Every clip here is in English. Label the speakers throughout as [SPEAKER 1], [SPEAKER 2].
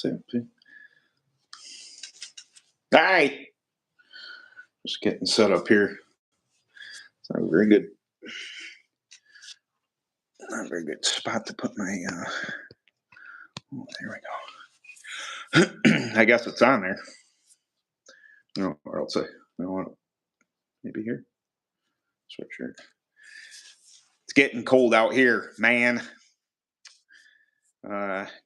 [SPEAKER 1] All right, just getting set up here. It's not a very good, not a very good spot to put my. Oh, there we go. I guess it's on there. No, or else I want maybe here. Sweatshirt. It's getting cold out here, man.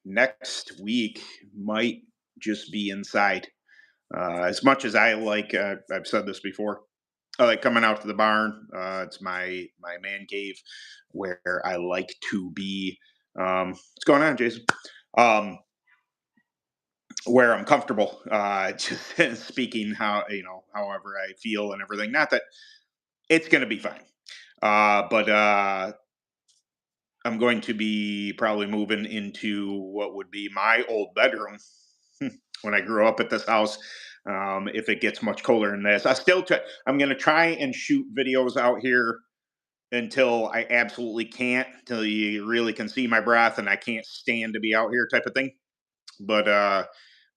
[SPEAKER 1] Next week might just be inside. As much as I like, I've said this before. I like coming out to the barn. It's my man cave where I like to be. What's going on, Jason? Where I'm comfortable. Just speaking however I feel and everything. Not that it's going to be fine, but I'm going to be probably moving into what would be my old bedroom when I grew up at this house. If it gets much colder than this, I'm going to try and shoot videos out here until I absolutely can't, till you really can see my breath and I can't stand to be out here type of thing. But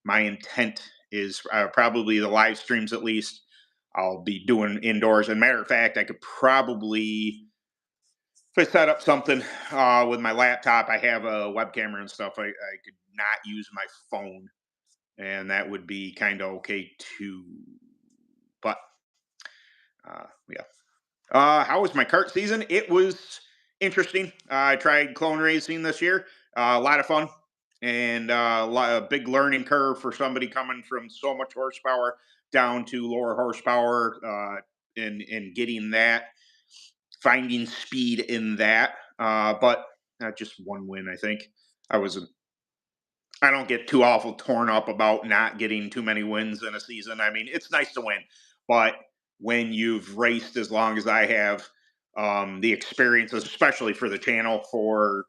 [SPEAKER 1] my intent is probably the live streams at least. I'll be doing indoors. And matter of fact, I could probably, if I set up something with my laptop, I have a web camera and stuff. I could not use my phone, and that would be kind of okay too. But yeah. How was my kart season? It was interesting. I tried clone racing this year. A lot of fun, and a big learning curve for somebody coming from so much horsepower down to lower horsepower, and getting that, finding speed in that. But just one win, I think. I wasn't. I don't get too awful torn up about not getting too many wins in a season. I mean, it's nice to win, but when you've raced as long as I have, the experiences, especially for the channel, for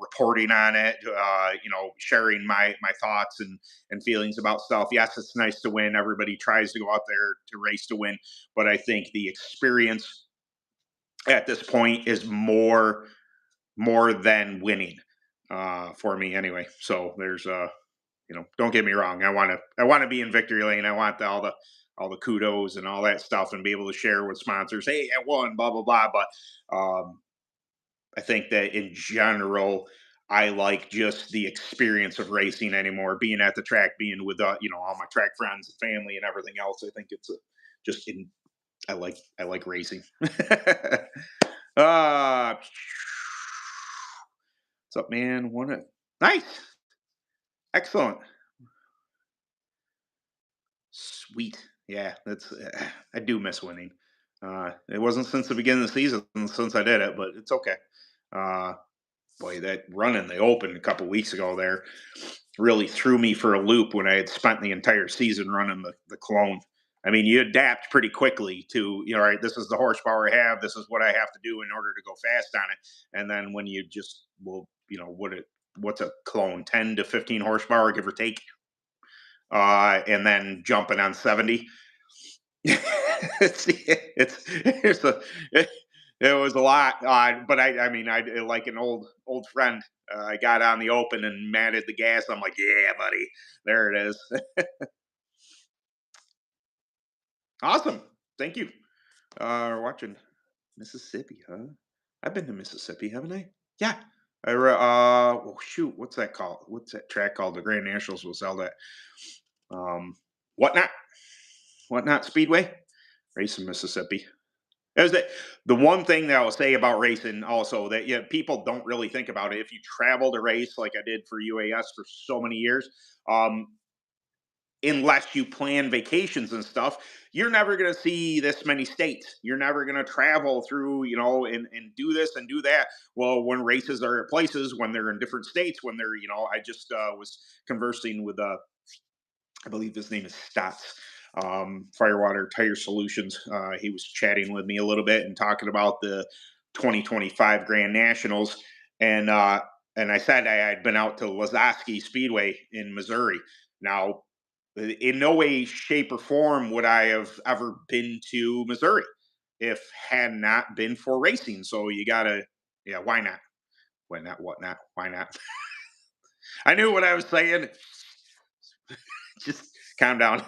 [SPEAKER 1] reporting on it, sharing my thoughts and feelings about stuff. Yes, it's nice to win. Everybody tries to go out there to race to win, but I think the experience at this point is more than winning, for me anyway. So there's don't get me wrong. I want to be in victory lane. I want all the kudos and all that stuff and be able to share with sponsors. Hey, I won, blah blah blah. But I think that in general, I like just the experience of racing anymore. Being at the track, being with all my track friends and family and everything else. I think it's just in. I like racing. uh, what's up, man? Nice, excellent. Sweet. Yeah, that's I do miss winning. It wasn't since the beginning of the season since I did it, but it's okay. Uh, Boy, that run in the open a couple weeks ago there really threw me for a loop when I had spent the entire season running the clone. I mean, you adapt pretty quickly to, all right, this is the horsepower I have. This is what I have to do in order to go fast on it. And then when you just, well, what's a clone, 10 to 15 horsepower, give or take, and then jumping on 70. It's it was a lot, but I mean, I like an old friend. I got on the open and matted the gas. I'm like, yeah, buddy, there it is. Awesome, thank you. We're watching Mississippi, huh? I've been to Mississippi, haven't I? Yeah. Oh shoot, what's that called? What's that track called? The Grand Nationals was held at. Um, whatnot, whatnot Speedway, race in Mississippi. There's the one thing that I'll say about racing also that people don't really think about it. If you travel to race like I did for UAS for so many years, um, unless you plan vacations and stuff, you're never going to see this many states. You're never going to travel through, and do this and do that. Well, when races are at places, when they're in different states, when they're, I just was conversing with I believe his name is Stotts, Firewater Tire Solutions. He was chatting with me a little bit and talking about the 2025 Grand Nationals, and and I said I had been out to Lazowski Speedway in Missouri. Now, in no way, shape, or form would I have ever been to Missouri if had not been for racing. So you gotta, yeah, why not? Why not? What not? Why not? I knew what I was saying. Just calm down.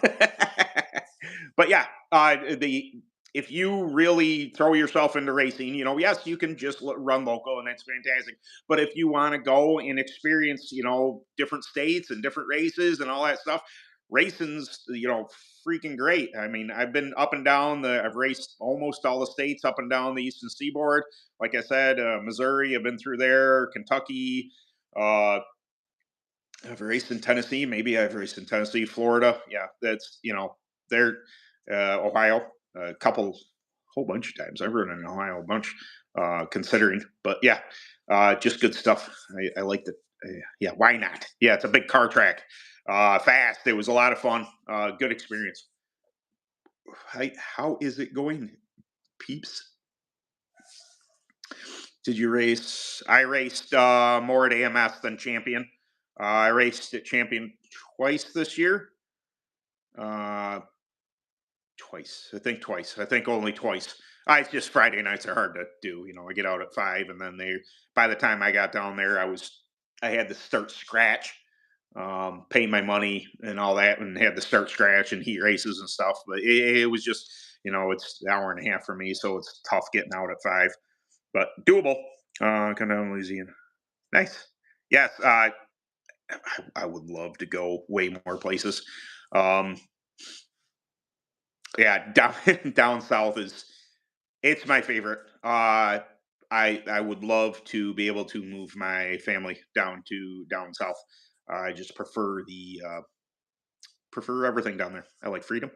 [SPEAKER 1] But yeah, the if you really throw yourself into racing, yes, you can just run local, and that's fantastic. But if you want to go and experience, different states and different races and all that stuff, racing's, freaking great. I mean, I've been up and down I've raced almost all the states up and down the Eastern Seaboard. Like I said, Missouri, I've been through there, Kentucky. Uh, I've raced in Tennessee. Maybe I've raced in Tennessee, Florida. Yeah, that's there. Ohio, a whole bunch of times. I've ridden in Ohio a bunch, considering. But yeah, just good stuff. I like the. Yeah, why not? Yeah, it's a big car track. Fast. It was a lot of fun. Good experience. How is it going, peeps? Did you race? I raced more at AMS than Champion. I raced at Champion twice this year. Uh, Twice. I think twice. I think only twice. It's just Friday nights are hard to do. I get out at 5, and then by the time I got down there, I had to start scratch, pay my money and all that, and had to start scratch and heat races and stuff. But it was just, it's an hour and a half for me, so it's tough getting out at 5, but doable. Come down Louisiana. Nice. Yes. I would love to go way more places. Um, yeah, down down south is it's my favorite. I would love to be able to move my family down south. I just prefer everything down there. I like freedom.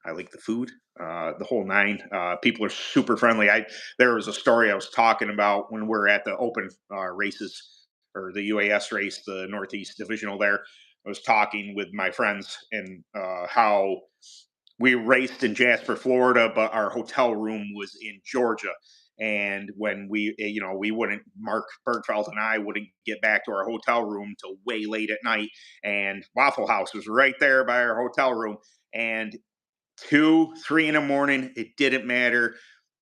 [SPEAKER 1] I like the food, the whole nine. People are super friendly. There was a story I was talking about when we are at the open races, or the UAS race, the Northeast Divisional. There, I was talking with my friends, and how we raced in Jasper, Florida, but our hotel room was in Georgia. And when we wouldn't, Mark Bergfeld and I wouldn't get back to our hotel room till way late at night. And Waffle House was right there by our hotel room. And 2, 3 in the morning, it didn't matter.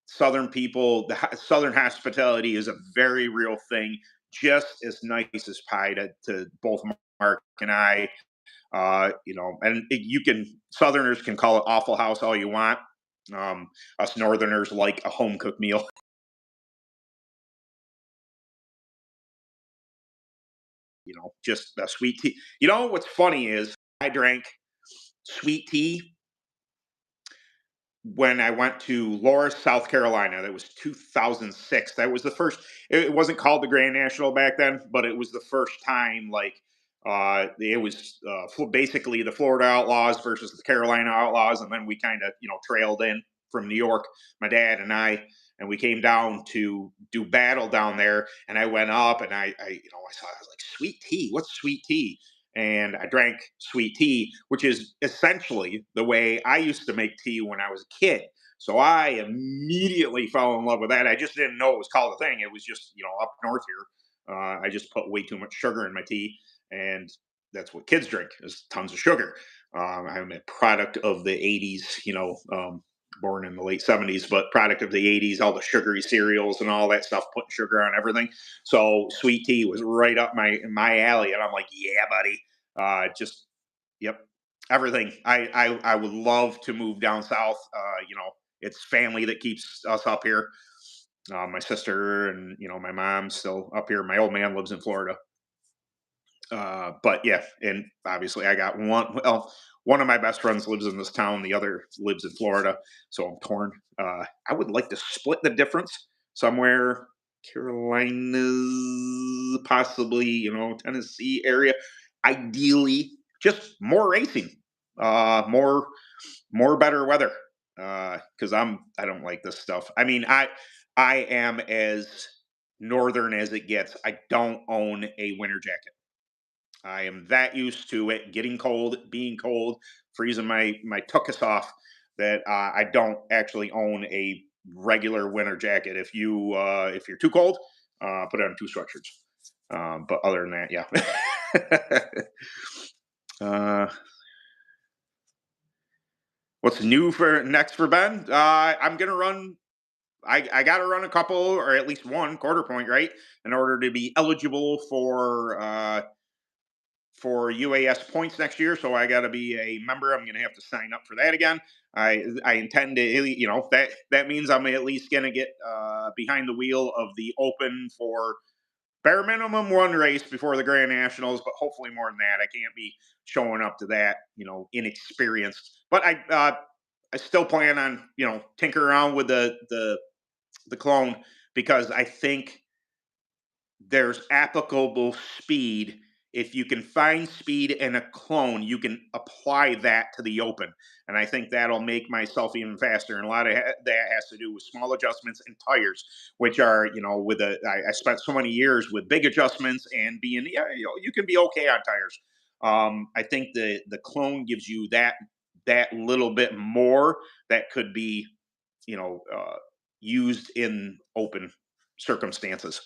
[SPEAKER 1] Southern people, Southern hospitality is a very real thing, just as nice as pie to both Mark and I. And you can Southerners can call it Awful House all you want. Us Northerners like a home cooked meal. Just a sweet tea. What's funny is I drank sweet tea when I went to Loris, South Carolina. That was 2006. That was the first. It wasn't called the Grand National back then, but it was the first time. Like, it was basically the Florida Outlaws versus the Carolina Outlaws, and then we kind of trailed in from New York, my dad and I, and we came down to do battle down there. And I went up, and I saw, I was like, sweet tea. What's sweet tea? And I drank sweet tea, which is essentially the way I used to make tea when I was a kid. So I immediately fell in love with that. I just didn't know it was called a thing. It was just, up north here. I just put way too much sugar in my tea, and that's what kids drink is tons of sugar. I'm a product of the 80s, born in the late 70s, but product of the 80s, all the sugary cereals and all that stuff, putting sugar on everything. So sweet tea was right up my alley, and I'm like, yeah, buddy. Just yep, everything. I would love to move down south. It's family that keeps us up here. My sister and my mom's still up here. My old man lives in Florida. But yeah, and obviously I got one. Well, one of my best friends lives in this town. The other lives in Florida. So I'm torn. I would like to split the difference somewhere, Carolina, possibly, Tennessee area. Ideally, just more racing, more better weather. Because I don't like this stuff. I mean, I am as northern as it gets. I don't own a winter jacket. I am that used to it getting cold, being cold, freezing my tuchus off, that I don't actually own a regular winter jacket. If you're too cold, put on 2 sweatshirts. But other than that, yeah. uh, what's new for next for Ben? I'm gonna run. I got to run a couple, or at least one quarter point, right, in order to be eligible for UAS points next year, so I got to be a member. I'm going to have to sign up for that again. I intend to, that means I'm at least going to get behind the wheel of the Open for bare minimum one race before the Grand Nationals, but hopefully more than that. I can't be showing up to that, inexperienced. But I still plan on, tinker around with the clone, because I think there's applicable speed. If you can find speed in a clone, you can apply that to the Open. And I think that'll make myself even faster. And a lot of that has to do with small adjustments and tires, which are, I spent so many years with big adjustments and being, yeah, you can be okay on tires. I think the clone gives you that little bit more that could be, you know, uh, used in Open circumstances.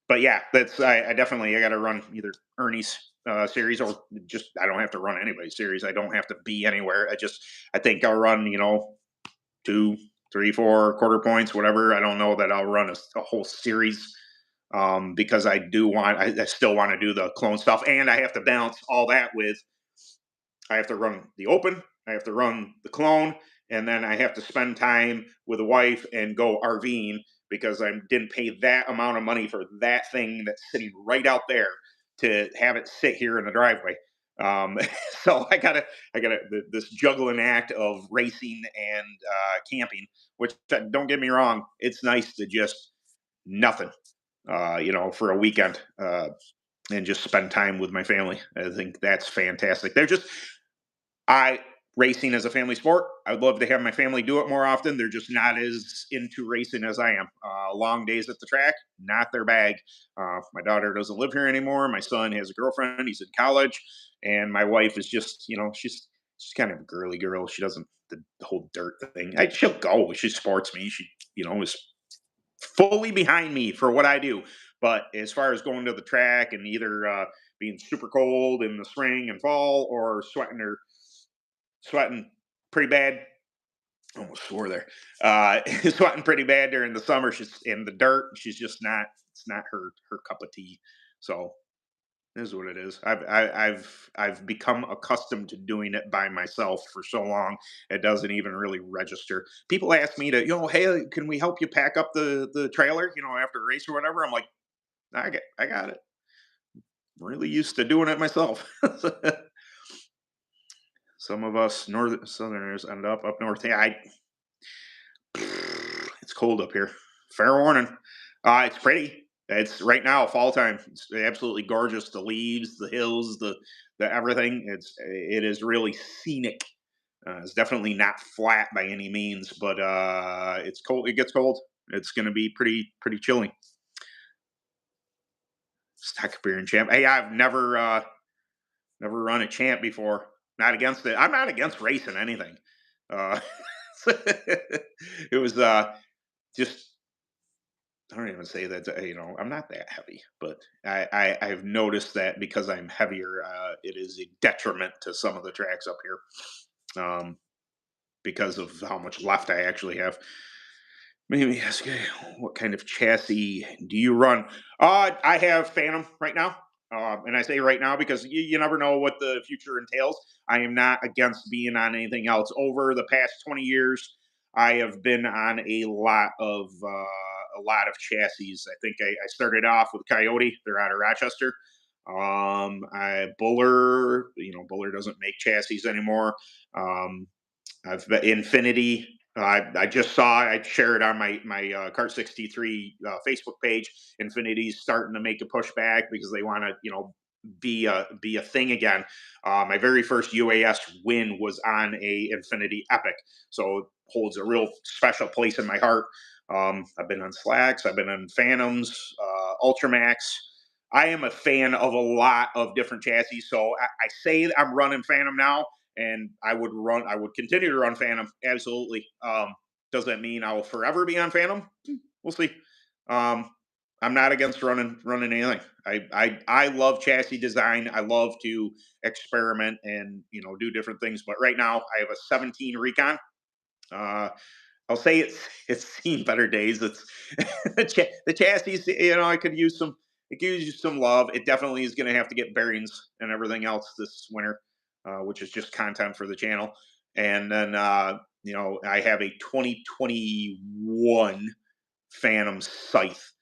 [SPEAKER 1] But yeah, I definitely I got to run either Ernie's series, or just I don't have to run anybody's series. I don't have to be anywhere. I think I'll run, 2, 3, 4 quarter points, whatever. I don't know that I'll run a whole series, because I still want to do the clone stuff, and I have to balance all that with, I have to run the Open, I have to run the clone, and then I have to spend time with a wife and go RVing, because I didn't pay that amount of money for that thing that's sitting right out there to have it sit here in the driveway. Um, so I gotta this juggling act of racing and camping. Which, don't get me wrong, it's nice to just nothing, for a weekend. And just spend time with my family. I think that's fantastic. I Racing as a family sport. I would love to have my family do it more often. They're just not as into racing as I am. Long days at the track, not their bag. My daughter doesn't live here anymore. My son has a girlfriend. He's in college, and my wife is just, she's kind of a girly girl. She doesn't the whole dirt thing. She'll go. She sports me. She, is fully behind me for what I do. But as far as going to the track and either being super cold in the spring and fall, or sweating pretty bad. Almost swore there. Sweating pretty bad during the summer. She's in the dirt. She's just not. It's not her cup of tea. So it is what it is. I've become accustomed to doing it by myself for so long. It doesn't even really register. People ask me to, hey, can we help you pack up the trailer, after a race or whatever. I'm like, I got it. I'm really used to doing it myself. Some of us northern southerners end up north. Yeah, it's cold up here. Fair warning. It's pretty. It's right now fall time. It's absolutely gorgeous. The leaves, the hills, the everything. It is really scenic. It's definitely not flat by any means, but it's cold. It gets cold. It's going to be pretty chilly. Stack beer and champ. Hey, I've never run a champ before. Not against it. I'm not against racing anything. Uh, it was just, I don't even say that, I'm not that heavy, but I've noticed that because I'm heavier, it is a detriment to some of the tracks up here, because of how much left I actually have. Maybe ask, what kind of chassis do you run? I have Phantom right now. And I say right now because you never know what the future entails. I am not against being on anything else. Over the past 20 years, I have been on a lot of chassis. I think I started off with Coyote. They're out of Rochester. Buller, Buller doesn't make chassis anymore. I've been Infinity. I just saw. I shared on my Kart 63 Facebook page. Infinity's starting to make a pushback because they want to, be a thing again. My very first UAS win was on a Infinity Epic, so it holds a real special place in my heart. I've been on Slacks. I've been on Phantoms, Ultramax. I am a fan of a lot of different chassis. So I say I'm running Phantom now, and I would continue to run Phantom. Absolutely. Does that mean I will forever be on Phantom? We'll see. Um, I'm not against running anything. I love chassis design. I love to experiment and do different things. But right now I have a 17 Recon. Uh, I'll say it's seen better days. It's the chassis. I could use some. it could use some love. It definitely is going to have to get bearings and everything else this winter, which is just content for the channel. And then I have a 2021 Phantom Scythe,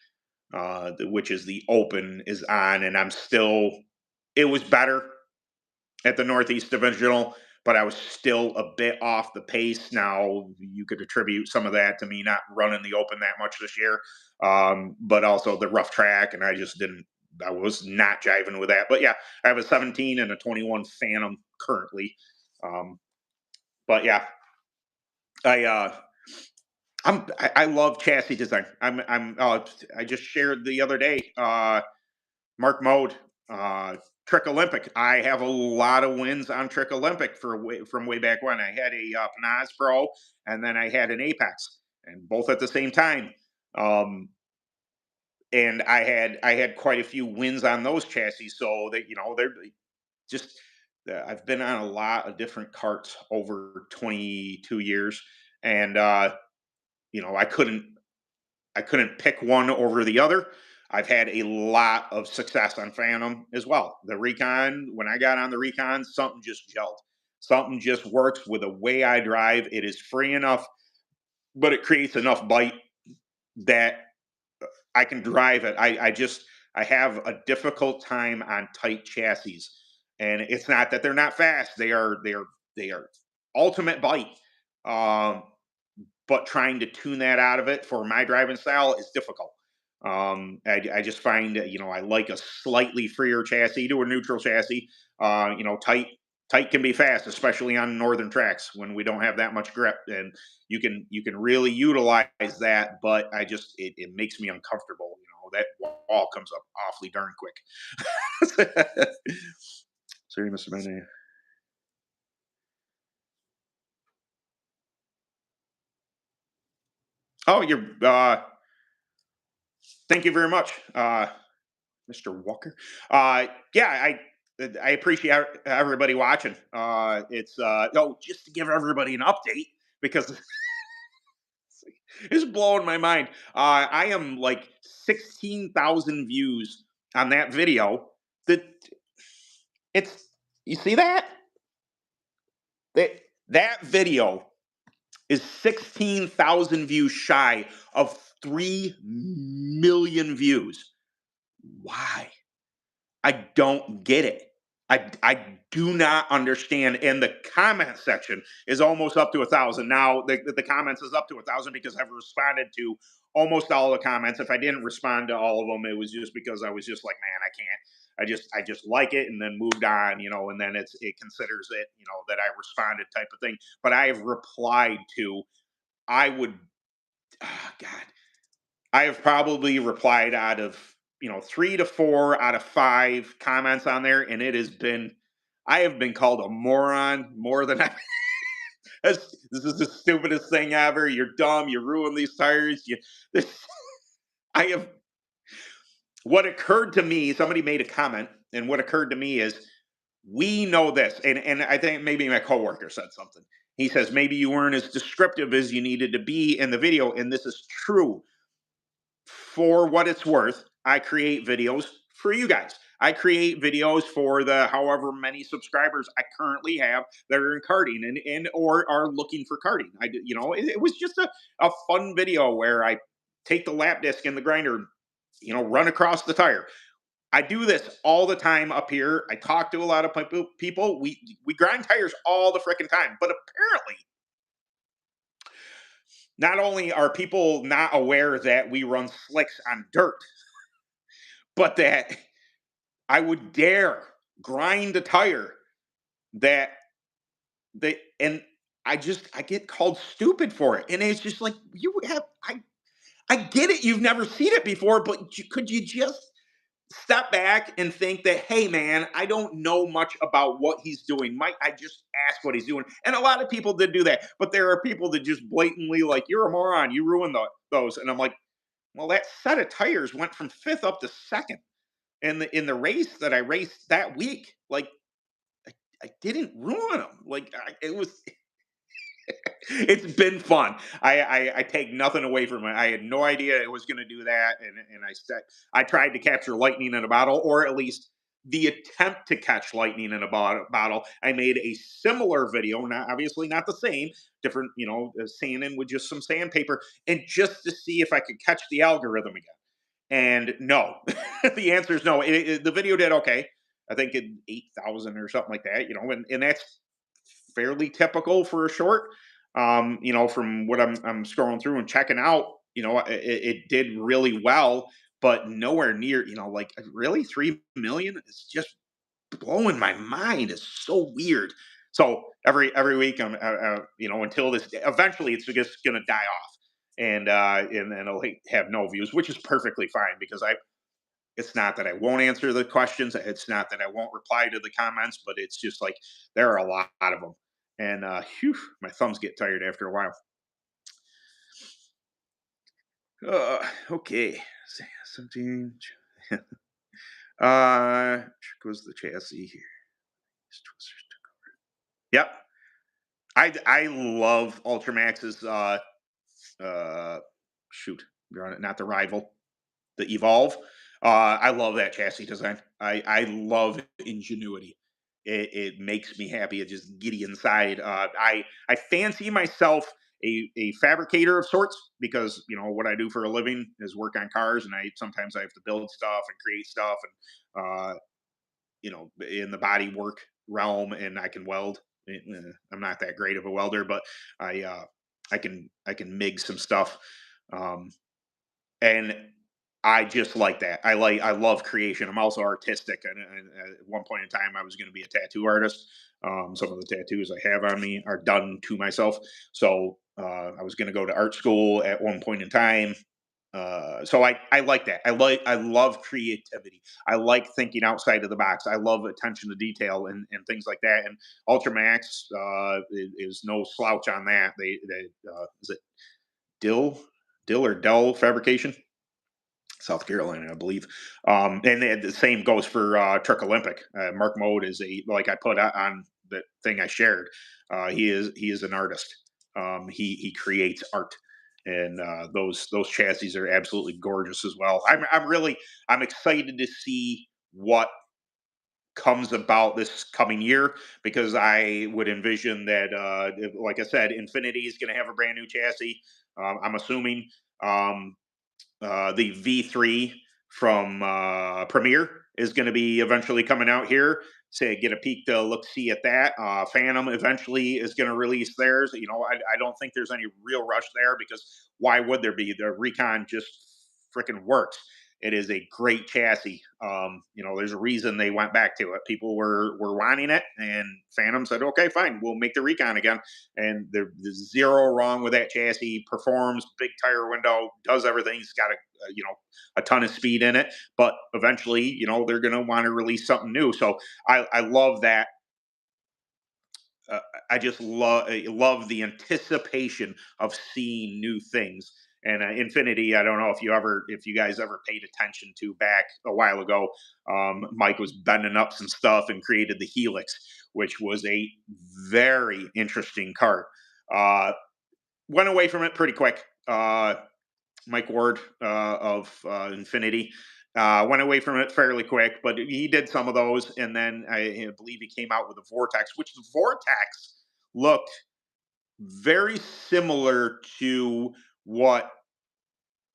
[SPEAKER 1] which is the open is on, and I'm still. It was better at the Northeast Divisional, but I was still a bit off the pace. Now, you could attribute some of that to me not running the open that much this year, but also the rough track, and I just didn't. I was not jiving with that. But yeah, I have a 17 and a 21 Phantom currently. Um, but yeah, I I love chassis design. I just shared the other day. Mark Mode, Trick Olympic. I have a lot of wins on Trick Olympic from way back when. I had a Panaz Pro, and then I had an Apex, and both at the same time. Um, and I had quite a few wins on those chassis, so that they're just. I've been on a lot of different carts over 22 years, and I couldn't pick one over the other. I've had a lot of success on Phantom as well. The Recon, when I got on the Recon, something just gelled. Something just works with the way I drive. It is free enough, but it creates enough bite that I can drive it. I have a difficult time on tight chassis, and it's not that they're not fast. They are ultimate bite. Um, but trying to tune that out of it for my driving style is difficult. I just find that, I like a slightly freer chassis to a neutral chassis. Tight can be fast, especially on northern tracks when we don't have that much grip, and you can really utilize that. But it makes me uncomfortable. That wall comes up awfully darn quick. Sorry, Mr. Bennett. Oh, thank you very much. Mr. Walker. Yeah, I appreciate everybody watching. Just to give everybody an update because it's blowing my mind. I am like 16,000 views on that video. That it's you see that that video is 16,000 views shy of 3 million views. Why? I don't get it. I do not understand. And the comment section is almost up to 1,000 now. The comments is up to 1,000 because I've responded to almost all the comments. If I didn't respond to all of them, it was just because I was just like, man, I can't. I just like it and then moved on, and then it considers it, that I responded type of thing. But I have replied to. I would, God, I have probably replied out of 3 to 4 out of 5 comments on there, and I have been called a moron more than I. This is the stupidest thing ever. You're dumb. You ruin these tires. This, I have. What occurred to me? Somebody made a comment, and what occurred to me is we know this, and I think maybe my coworker said something. He says maybe you weren't as descriptive as you needed to be in the video, and this is true. For what it's worth, I create videos for you guys. I create videos for the however many subscribers I currently have that are in karting and or are looking for karting. It was just a fun video where I take the lap disc and the grinder, run across the tire. I do this all the time up here. I talk to a lot of people. We grind tires all the freaking time, but apparently not only are people not aware that we run slicks on dirt, but that I would dare grind a tire that and I get called stupid for it. And it's just like I get it. You've never seen it before, but could you just step back and think that, hey man, I don't know much about what he's doing. Might I just ask what he's doing? And a lot of people did do that, but there are people that just blatantly like, you're a moron, you ruined those. And I'm like, well, that set of tires went from fifth up to second in the race that I raced that week. Like I didn't ruin them. Like it was. It's been fun. I take nothing away from it. I had no idea it was going to do that, and I tried to capture lightning in a bottle, or at least the attempt to catch lightning in a bottle. I made a similar video, not obviously not the same, different, sanding with just some sandpaper, and just to see if I could catch the algorithm again. And no, the answer is no. The video did okay. I think it 8,000 or something like that, and that's fairly typical for a short. From what I'm scrolling through and checking out, it did really well, but nowhere near, like really 3 million is just blowing my mind. It's so weird. So every week until this eventually it's just gonna die off, and then it'll have no views, which is perfectly fine because I it's not that I won't answer the questions. It's not that I won't reply to the comments, but it's just like there are a lot of them, and whew, my thumbs get tired after a while. Okay, something. Goes the chassis here. Yep, I love Ultramax's. Uh, shoot, not the rival, the Evolve. I love that chassis design. I love ingenuity. It makes me happy. It just giddy inside. I fancy myself a fabricator of sorts because what I do for a living is work on cars, and I sometimes I have to build stuff and create stuff, and in the body work realm, and I can weld. I'm not that great of a welder, but I can MIG some stuff. Um, and I just like that. I love creation. I'm also artistic, and at one point in time, I was going to be a tattoo artist. Some of the tattoos I have on me are done to myself, so I was going to go to art school at one point in time. So I like that. I love creativity. I like thinking outside of the box. I love attention to detail and things like that. And Ultramax is no slouch on that. They is it Dill or Dell Fabrication, South Carolina, I believe. And the same goes for Truck Olympic. Mark Mode is a like I put on the thing I shared. He is an artist. He creates art, and those chassis are absolutely gorgeous as well. I'm excited to see what comes about this coming year because I would envision that, like I said, Infinity is going to have a brand new chassis. I'm assuming. Um, the V3 from Premiere is going to be eventually coming out here. Say, get a peek to look see at that. Phantom eventually is going to release theirs. I don't think there's any real rush there because why would there be? The Recon just freaking works. It is a great chassis. There's a reason they went back to it. People were wanting it, and Phantom said, "Okay, fine, we'll make the Recon again." And there's zero wrong with that chassis. Performs, big tire window, does everything. It's got a ton of speed in it. But eventually, they're going to want to release something new. So I love that. uh, I just love the anticipation of seeing new things. And Infinity, I don't know if you guys ever paid attention to back a while ago. Mike was bending up some stuff and created the Helix, which was a very interesting cart. Uh, Went away from it pretty quick. Mike Ward of Infinity. Went away from it fairly quick, but he did some of those, and then I believe he came out with a Vortex, which the Vortex looked very similar to what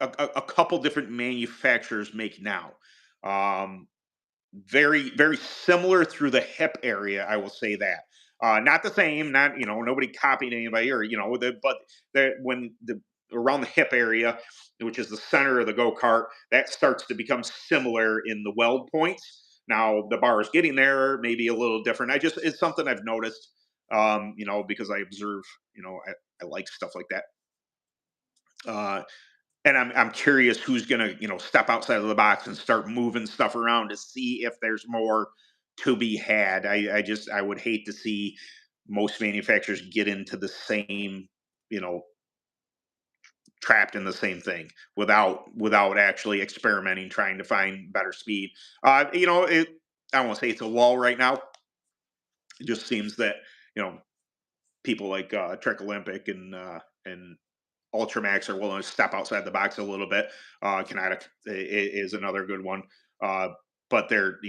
[SPEAKER 1] a couple different manufacturers make now. Um, very similar through the hip area, I will say that. Not the same, not nobody copied anybody or but when the around the hip area, which is the center of the go-kart, that starts to become similar in the weld points. Now the bar is getting there, maybe a little different. It's something I've noticed, because I observe, I like stuff like that. Uh, and I'm curious who's gonna step outside of the box and start moving stuff around to see if there's more to be had. I would hate to see most manufacturers get into the same, you know trapped in the same thing without actually experimenting, trying to find better speed. I don't want to say it's a lull right now. It just seems that you know people like Trek Olympic and Ultramax are willing to step outside the box a little bit. Kinetic is another good one. Uh, but they're,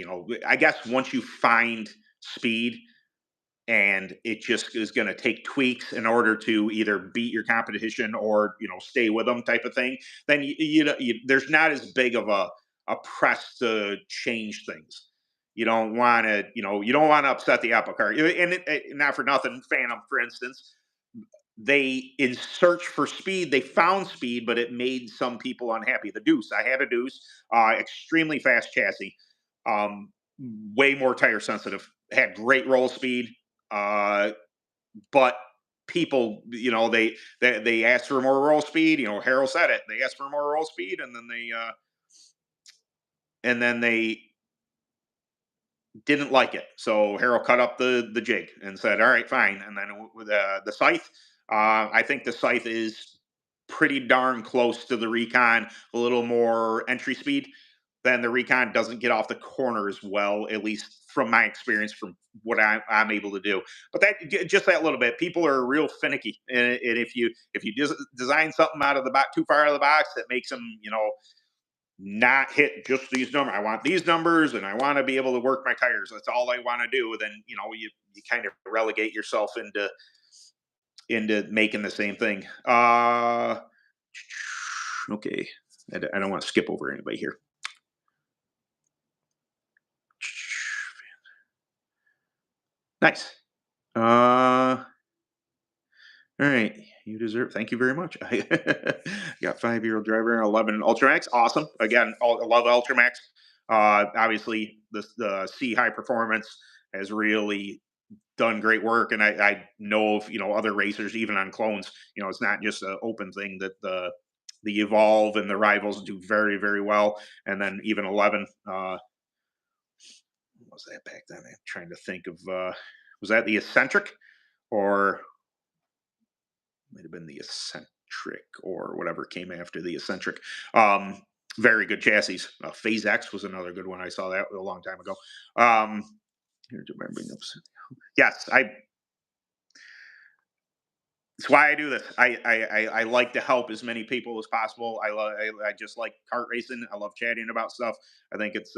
[SPEAKER 1] I guess once you find speed, and it just is going to take tweaks in order to either beat your competition or stay with them type of thing, then there's not as big of a press to change things. You don't want to upset the apple cart. And not for nothing, Phantom, for instance, they, in search for speed, they found speed, but it made some people unhappy. The Deuce, I had a Deuce, extremely fast chassis, um, way more tire sensitive, had great roll speed, uh, but people, they asked for more roll speed. Harold said it. They asked for more roll speed, and then they didn't like it. So Harold cut up the jig and said, "All right, fine." And then with the Scythe, I think the Scythe is pretty darn close to the Recon, a little more entry speed. Then the Recon doesn't get off the corner as well, at least from my experience, from what I'm able to do. But just that little bit, people are real finicky, and if you design something out of the box too far out of the box, that makes them not hit just these numbers. I want these numbers, and I want to be able to work my tires. That's all I want to do. Then you kind of relegate yourself into making the same thing. Okay, I don't want to skip over anybody here. Nice. All right. You deserve. Thank you very much. I got 5-year driver, 11 Ultramax. Awesome. Again, I love Ultramax. Obviously, the C high performance has really done great work, and I know of other racers even on clones. It's not just an open thing that the Evolve and the Rivals do very very well, and then even 11. What was that back then? I'm trying to think of. Was that the Eccentric, or might have been the Eccentric, or whatever came after the Eccentric? Um, Very good chassis. Phase X was another good one. I saw that a long time ago. Here's remembering of. Yes, I. It's why I do this. I like to help as many people as possible. I just like kart racing. I love chatting about stuff. I think it's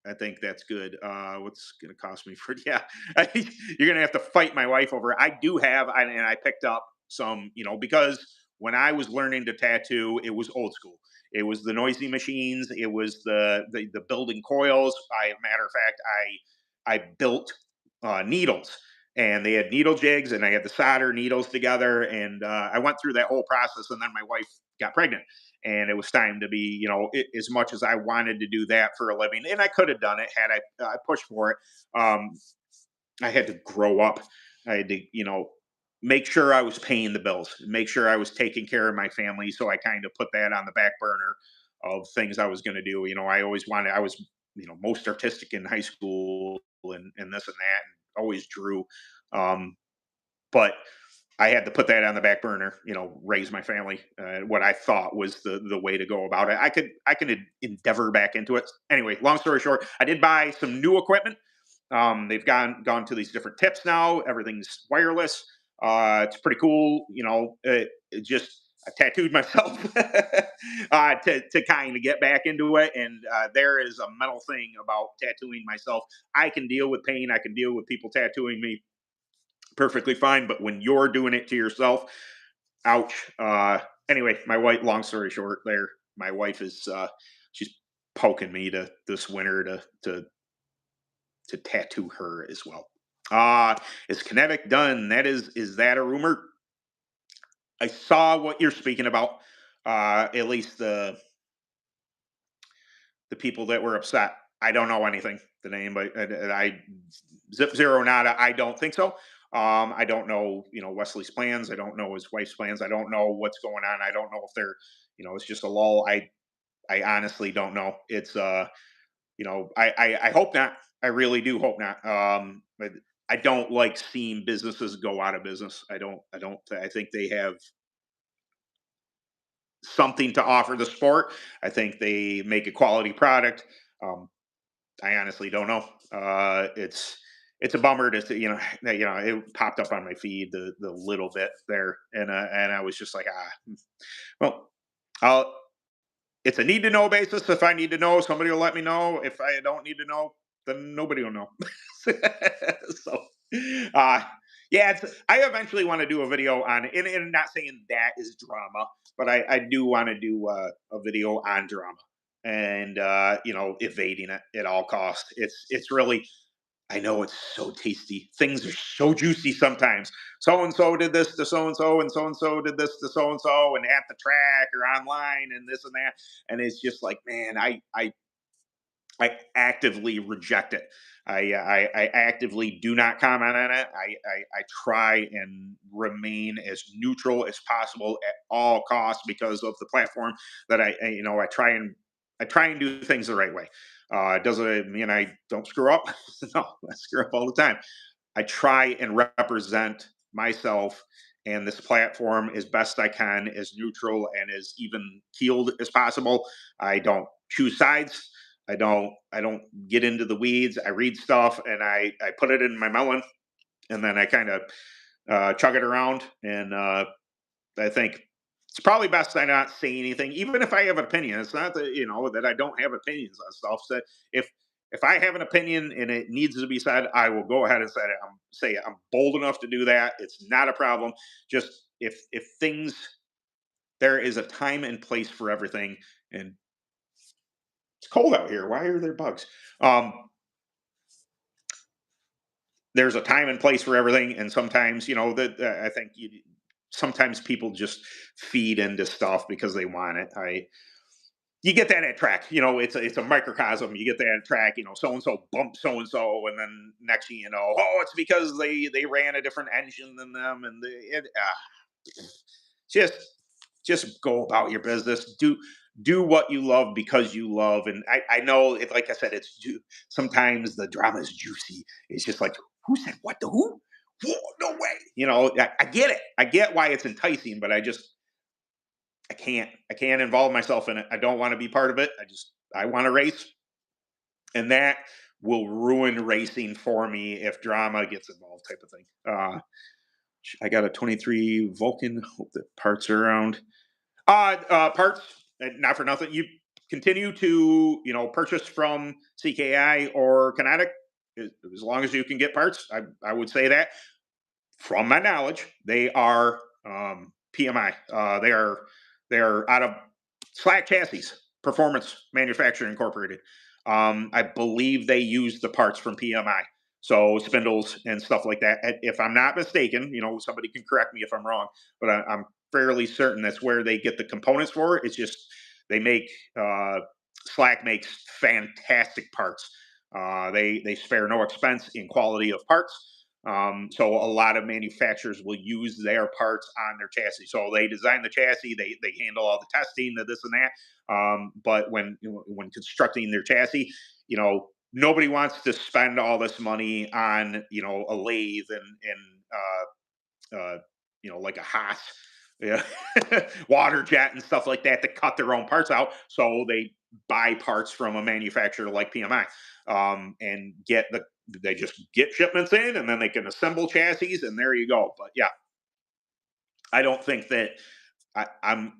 [SPEAKER 1] I think that's good. What's gonna cost me for? Yeah, you're gonna have to fight my wife over it. I do have, and I picked up some, because when I was learning to tattoo, it was old school. It was the noisy machines. It was the building coils. Matter of fact, I built needles, and they had needle jigs, and I had to solder needles together, and I went through that whole process, and then my wife got pregnant, and it was time to be, as much as I wanted to do that for a living, and I could have done it had I pushed for it. um, I had to grow up. I had to, make sure I was paying the bills, make sure I was taking care of my family, so I kind of put that on the back burner of things I was going to do. I was, most artistic in high school, and this and that, and always drew. um, but I had to put that on the back burner, raise my family. What I thought was the way to go about it. I could endeavor back into it. Anyway, long story short, I did buy some new equipment. They've gone to these different tips now. Everything's wireless. It's pretty cool. It just I tattooed myself to kind of get back into it. And there is a mental thing about tattooing myself. I can deal with pain. I can deal with people tattooing me perfectly fine. But when you're doing it to yourself, ouch. Anyway, my wife. Long story short, there, my wife is she's poking me to this winter to tattoo her as well. Is Kinetic done? Is that a rumor? I saw what you're speaking about. At least the people that were upset. I don't know anything. The name, but I Zip Zero Nada. I don't think so. I don't know, Wesley's plans. I don't know his wife's plans. I don't know what's going on. I don't know if they're, it's just a lull. I honestly don't know. It's I hope not. I really do hope not. But I don't like seeing businesses go out of business. I think they have something to offer the sport. I think they make a quality product. Um, I honestly don't know. it's a bummer to see, that, it popped up on my feed the little bit there, and I was just like, well, I'll it's a need to know basis. If I need to know, somebody will let me know. If I don't need to know, then nobody will know. So, uh, yeah, I eventually want to do a video on it, and not saying that is drama, but I do want to do a video on drama and evading it at all costs. It's really, I know it's so tasty. Things are so juicy sometimes. So and so did this to so and so did this to so and at the track or online and this and that. And it's just like, man, I actively reject it. I actively do not comment on it. I try and remain as neutral as possible at all costs because of the platform that I try and do things the right way. Doesn't mean I don't screw up. No, I screw up all the time. I try and represent myself and this platform as best I can, as neutral and as even keeled as possible. I don't choose sides. I don't get into the weeds. I read stuff and I put it in my melon and then I kind of chug it around. And I think it's probably best I not say anything, even if I have an opinion. It's not that that I don't have opinions on stuff. So if I have an opinion and it needs to be said, I will go ahead and say it. I'm bold enough to do that. It's not a problem. Just if things there is a time and place for everything, and it's cold out here. Why are there bugs? Um, there's a time and place for everything, and sometimes that I think sometimes people just feed into stuff because they want it. I You get that at track. It's a microcosm. You get that at track. So and so bumped so and so, and then next thing you know, oh, it's because they ran a different engine than them, and just just go about your business. Do what you love because you love. And I know it. Like I said, sometimes the drama is juicy. It's just like, who said what to who? Whoa, no way. I get it. I get why it's enticing, but I can't involve myself in it. I don't want to be part of it. I want to race, and that will ruin racing for me if drama gets involved, type of thing. I got a 23 Vulcan. Hope the parts are around. Parts, not for nothing. You continue to purchase from CKI or Kinetic as long as you can get parts. I would say that from my knowledge, they are PMI. They are out of Slack Chassis Performance Manufacturing Incorporated. I believe they use the parts from PMI, so spindles and stuff like that. If I'm not mistaken, somebody can correct me if I'm wrong, but I'm fairly certain that's where they get the components for it. It's just they make Slack makes fantastic parts. They spare no expense in quality of parts. So a lot of manufacturers will use their parts on their chassis. So they design the chassis, they handle all the testing, the this and that. But when constructing their chassis, nobody wants to spend all this money on a lathe and like a Haas, yeah, water jet and stuff like that to cut their own parts out. So they buy parts from a manufacturer like PMI, and they just get shipments in, and then they can assemble chassis, and there you go. But yeah, I don't think that I'm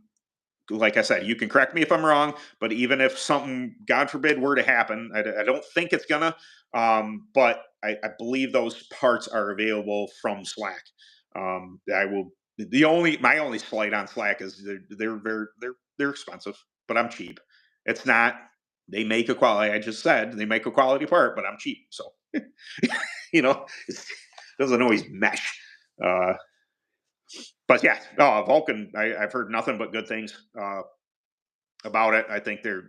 [SPEAKER 1] like I said. You can correct me if I'm wrong, but even if something, God forbid, were to happen, I don't think it's gonna. But I believe those parts are available from Slack. I will. My only slight on Slack is they're expensive, but I'm cheap. It's not. They make a quality. I just said they make a quality part, but I'm cheap, so it doesn't always mesh. Uh, but yeah, Vulcan. I've heard nothing but good things about it. I think they're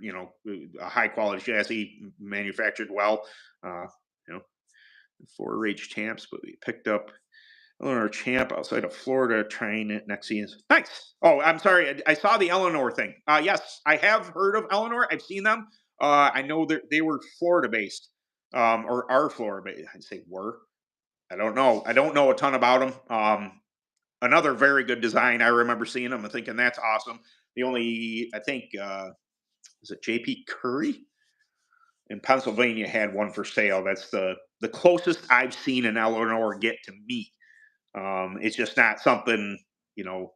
[SPEAKER 1] a high quality chassis, manufactured well. Uh, you know, 4-H champs, but we picked up Eleanor champ outside of Florida trying it next season. Nice. Oh, I'm sorry. I saw the Eleanor thing. Yes, I have heard of Eleanor. I've seen them. I know that they were Florida based, or are Florida based. I'd say were. I don't know. I don't know a ton about them. Another very good design. I remember seeing them and thinking that's awesome. The only, I think, is it JP Curry in Pennsylvania had one for sale. That's the closest I've seen an Eleanor get to me. It's just not something, you know,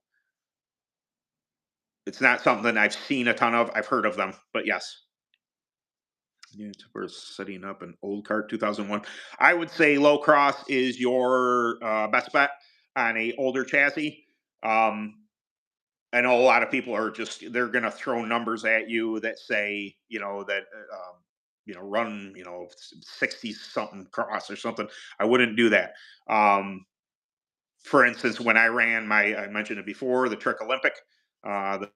[SPEAKER 1] it's not something I've seen a ton of. I've heard of them, but yes. Yeah, we're setting up an old Kart 2001. I would say low cross is your best bet on a older chassis. Um, I know a lot of people are just they're going to throw numbers at you that say that run 60 something cross or something. I wouldn't do that. Um, for instance, when I ran I mentioned it before, the Trick Olympic, the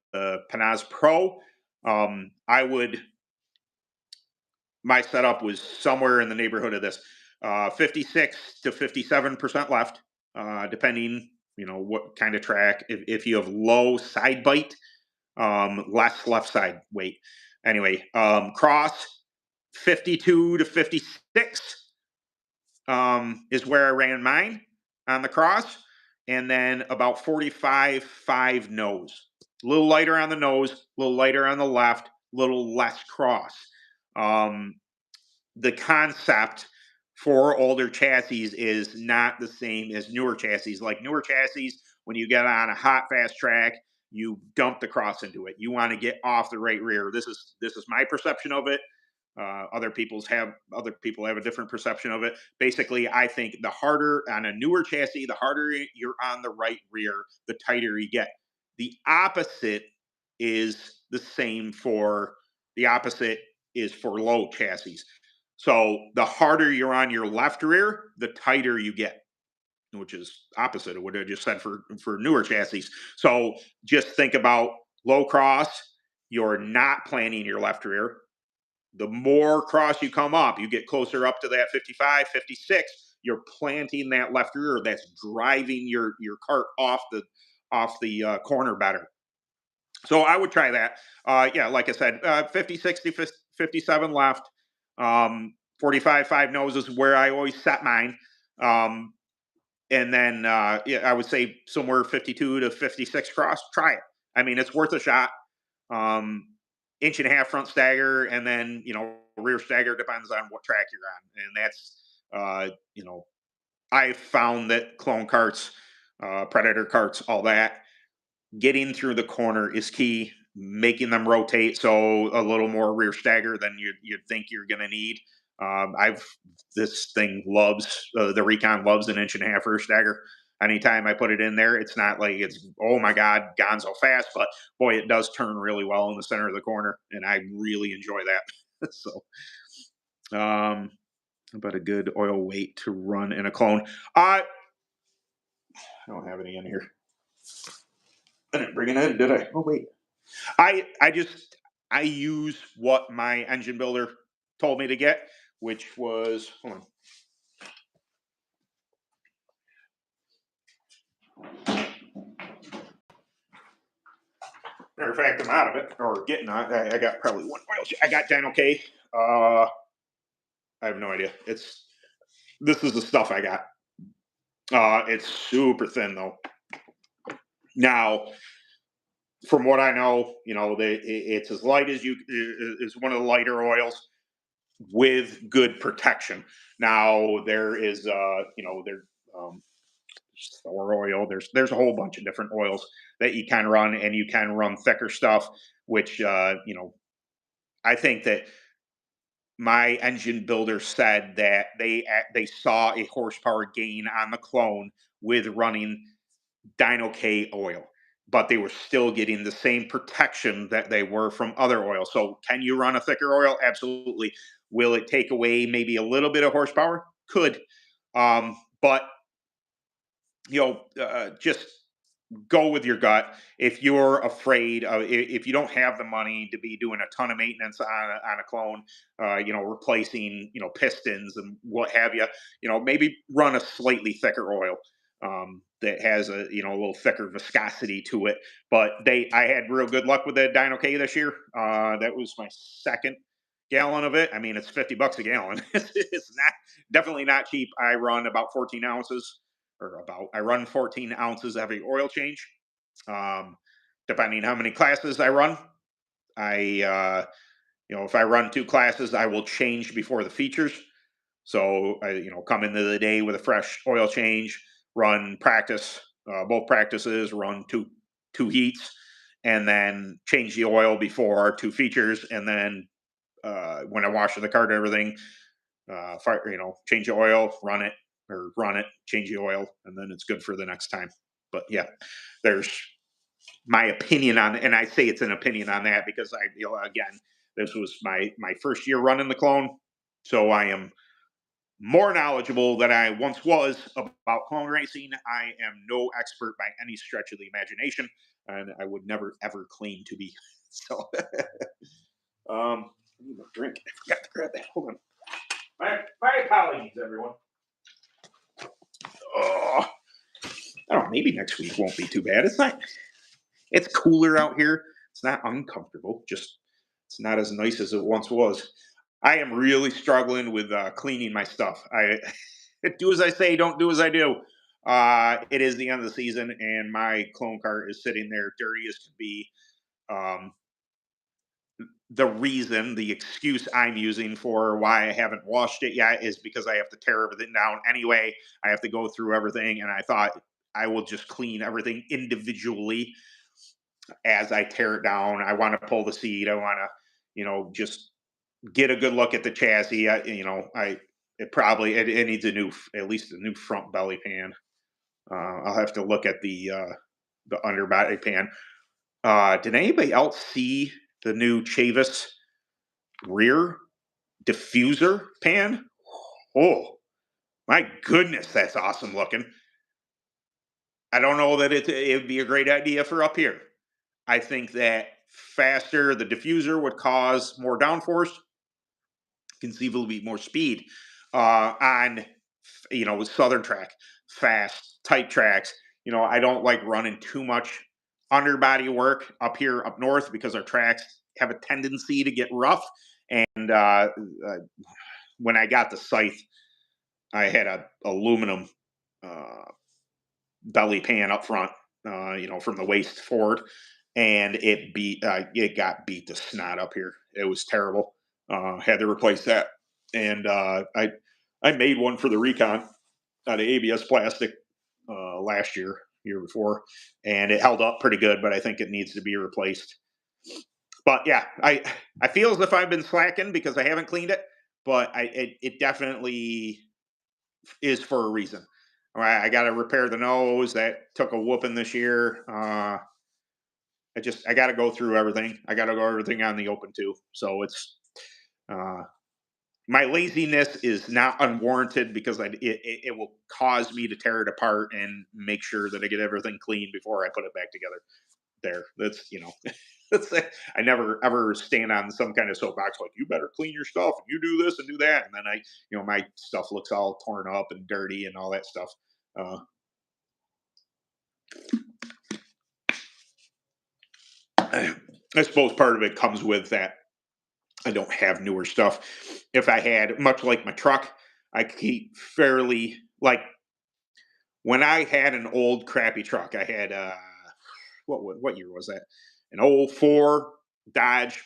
[SPEAKER 1] Panaz Pro, I would my setup was somewhere in the neighborhood of this 56 to 57% left, depending what kind of track. If you have low side bite, less left side weight. Anyway, cross 52 to 56 is where I ran mine on the cross, and then about 45 5 nose. A little lighter on the nose, a little lighter on the left, a little less cross. Um, the concept for older chassis is not the same as newer chassis. Like newer chassis, when you get on a hot fast track, you dump the cross into it. You want to get off the right rear. This is my perception of it. Other people have a different perception of it. Basically, I think the harder on a newer chassis, the harder you're on the right rear, the tighter you get. The opposite is the same for the opposite is for low chassis. So the harder you're on your left rear, the tighter you get, which is opposite of what I just said for newer chassis. So just think about low cross. You're not planning your left rear. The more cross you come up, you get closer up to that 55, 56. You're planting that left rear. That's driving your cart off the corner better. So I would try that. Yeah, like I said, 50, 60, 57 left. 45, 5 nose is where I always set mine. Um, and then, yeah, I would say somewhere 52 to 56 cross. Try it. I mean, it's worth a shot. Um, inch and a half front stagger, and then, rear stagger depends on what track you're on. And that's, I found that clone carts, predator carts, all that, getting through the corner is key. Making them rotate, so a little more rear stagger than you'd think you're going to need. I've This thing loves the Recon loves an inch and a half rear stagger. Anytime I put it in there, it's not like it's oh my god gonzo fast, but boy, it does turn really well in the center of the corner, and I really enjoy that. So, about a good oil weight to run in a clone. I don't have any in here. I didn't bring it in, did I? Oh wait. I use what my engine builder told me to get, which was hold on. Matter of fact, I'm out of it or getting out. I got probably one oil. I got Dino K. I have no idea. This is the stuff I got. It's super thin though. Now, from what I know, it's as light as you is one of the lighter oils with good protection. Now there is um, Thor oil. There's a whole bunch of different oils that you can run, and you can run thicker stuff. Which I think that my engine builder said that they saw a horsepower gain on the clone with running Dino K oil, but they were still getting the same protection that they were from other oils. So can you run a thicker oil? Absolutely. Will it take away maybe a little bit of horsepower? Could. But just go with your gut. If you're afraid of, if you don't have the money to be doing a ton of maintenance on a clone, replacing, pistons and what have you, maybe run a slightly thicker oil that has a little thicker viscosity to it. But I had real good luck with the Dino K this year. That was my second gallon of it. I mean, it's $50 a gallon. It's not definitely not cheap. I run about 14 ounces I run 14 ounces every oil change. Um, Depending how many classes I run, if I run two classes, I will change before the features. So I, come into the day with a fresh oil change, run practice, both practices, run two heats, and then change the oil before two features, and then when I wash the cart and everything, fire, change the oil, run it, change the oil, and then it's good for the next time. But yeah, there's my opinion on, and I say it's an opinion on that because again, this was my first year running the clone, so I am more knowledgeable than I once was about clone racing. I am no expert by any stretch of the imagination, and I would never ever claim to be. So, I need a drink. I forgot to grab that. Hold on. My apologies, everyone. Oh, I don't know. Maybe next week won't be too bad. It's not. It's cooler out here. It's not uncomfortable. Just it's not as nice as it once was. I am really struggling with cleaning my stuff. I do as I say, don't do as I do. It is the end of the season, and my clone cart is sitting there dirty as can be. Um, the excuse I'm using for why I haven't washed it yet is because I have to tear everything down anyway. I have to go through everything, and I thought I will just clean everything individually as I tear it down. I want to pull the seat. I want to, just get a good look at the chassis. It needs at least a new front belly pan. I'll have to look at the underbody pan. Did anybody else see the new Chavis rear diffuser pan? Oh my goodness, that's awesome looking. I don't know that it would be a great idea for up here. I think that faster the diffuser would cause more downforce, conceivably more speed on with southern track, fast tight tracks. I don't like running too much underbody work up here up north because our tracks have a tendency to get rough. And when I got the scythe, I had a aluminum uh, belly pan up front, from the waist forward, and it got beat to snot up here. It was terrible. Had to replace that, and I made one for the recon out of ABS plastic last year before, and it held up pretty good, but I think it needs to be replaced. But yeah, I feel as if I've been slacking because I haven't cleaned it, but it definitely is for a reason. All right, I got to repair the nose that took a whooping this year. I got to go through everything. I got to go everything on the open too. So it's uh, my laziness is not unwarranted because it will cause me to tear it apart and make sure that I get everything clean before I put it back together. That's that's I never ever stand on some kind of soapbox like you better clean your stuff and you do this and do that, and then my stuff looks all torn up and dirty and all that stuff. Uh, I suppose part of it comes with that I don't have newer stuff. If I had, much like my truck, I keep fairly like when I had an old crappy truck. I had what year was that? An old four Dodge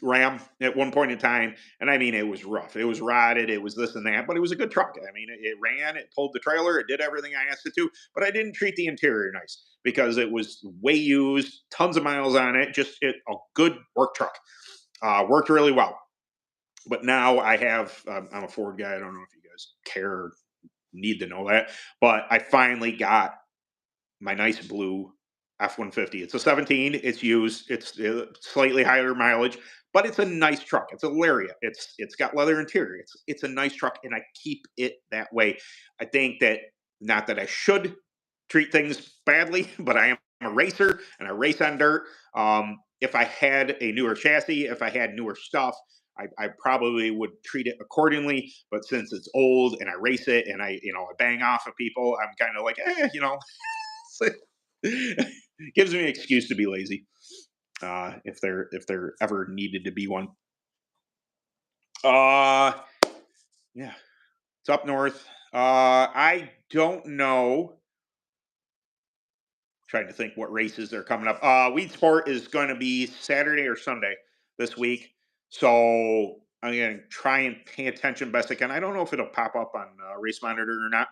[SPEAKER 1] Ram at one point in time, and I mean it was rough. It was rotted. It was this and that, but it was a good truck. I mean, it ran. It pulled the trailer. It did everything I asked it to, but I didn't treat the interior nice because it was way used, tons of miles on it. A good work truck. Worked really well. But now I have. I'm a Ford guy. I don't know if you guys care or need to know that, but I finally got my nice blue F-150. It's a 17. It's used. It's slightly higher mileage, but it's a nice truck. It's a Lariat. It's got leather interior. It's a nice truck, and I keep it that way. I think that not that I should treat things badly, but I am a racer and I race on dirt. If I had a newer chassis, if I had newer stuff, I probably would treat it accordingly. But since it's old and I race it and I bang off of people, I'm kind of like, gives me an excuse to be lazy. If there ever needed to be one. Uh, yeah, it's up north. I don't know. Trying to think what races are coming up. Weed Sport is going to be Saturday or Sunday this week. So I'm gonna try and pay attention best I can. I don't know if it'll pop up on Race Monitor or not.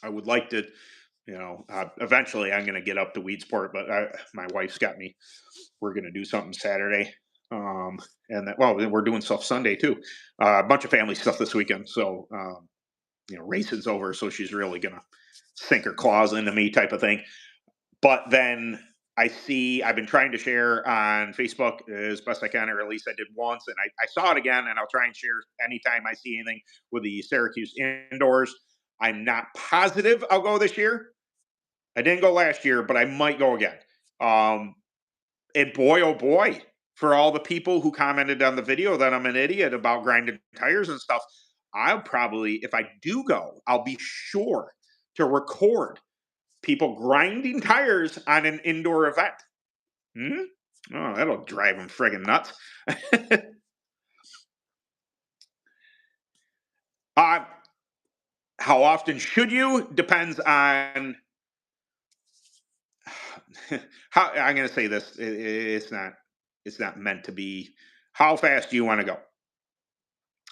[SPEAKER 1] I would like to, eventually I'm gonna get up to Weedsport, but my wife's got me. We're gonna do something Saturday, um, and that, well, we're doing stuff Sunday too. A bunch of family stuff this weekend. So racing's over, so she's really gonna sink her claws into me, type of thing. But then I've been trying to share on Facebook as best I can, or at least I did once, and I saw it again, and I'll try and share anytime I see anything with the Syracuse indoors. I'm not positive I'll go this year. I didn't go last year, but I might go again. Um, and boy, oh boy, for all the people who commented on the video that I'm an idiot about grinding tires and stuff, I'll probably, if I do go, I'll be sure to record people grinding tires on an indoor event. Hmm? Oh, that'll drive them friggin' nuts. uh, how often should you? Depends on how. I'm going to say this. It's not. It's not meant to be. How fast do you want to go?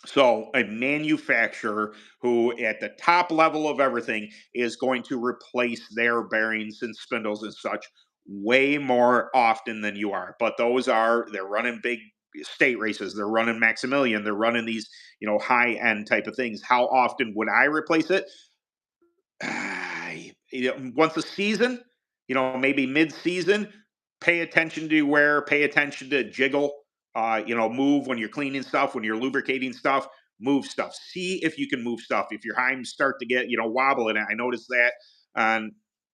[SPEAKER 1] So a manufacturer who at the top level of everything is going to replace their bearings and spindles and such way more often than you are. But they're running big state races, they're running Maximilian, they're running these, high end type of things. How often would I replace it? Once a season, maybe mid-season, pay attention to jiggle, move when you're cleaning stuff, when you're lubricating stuff, move stuff. See if you can move stuff. If your heims start to get, wobbling, I noticed that on,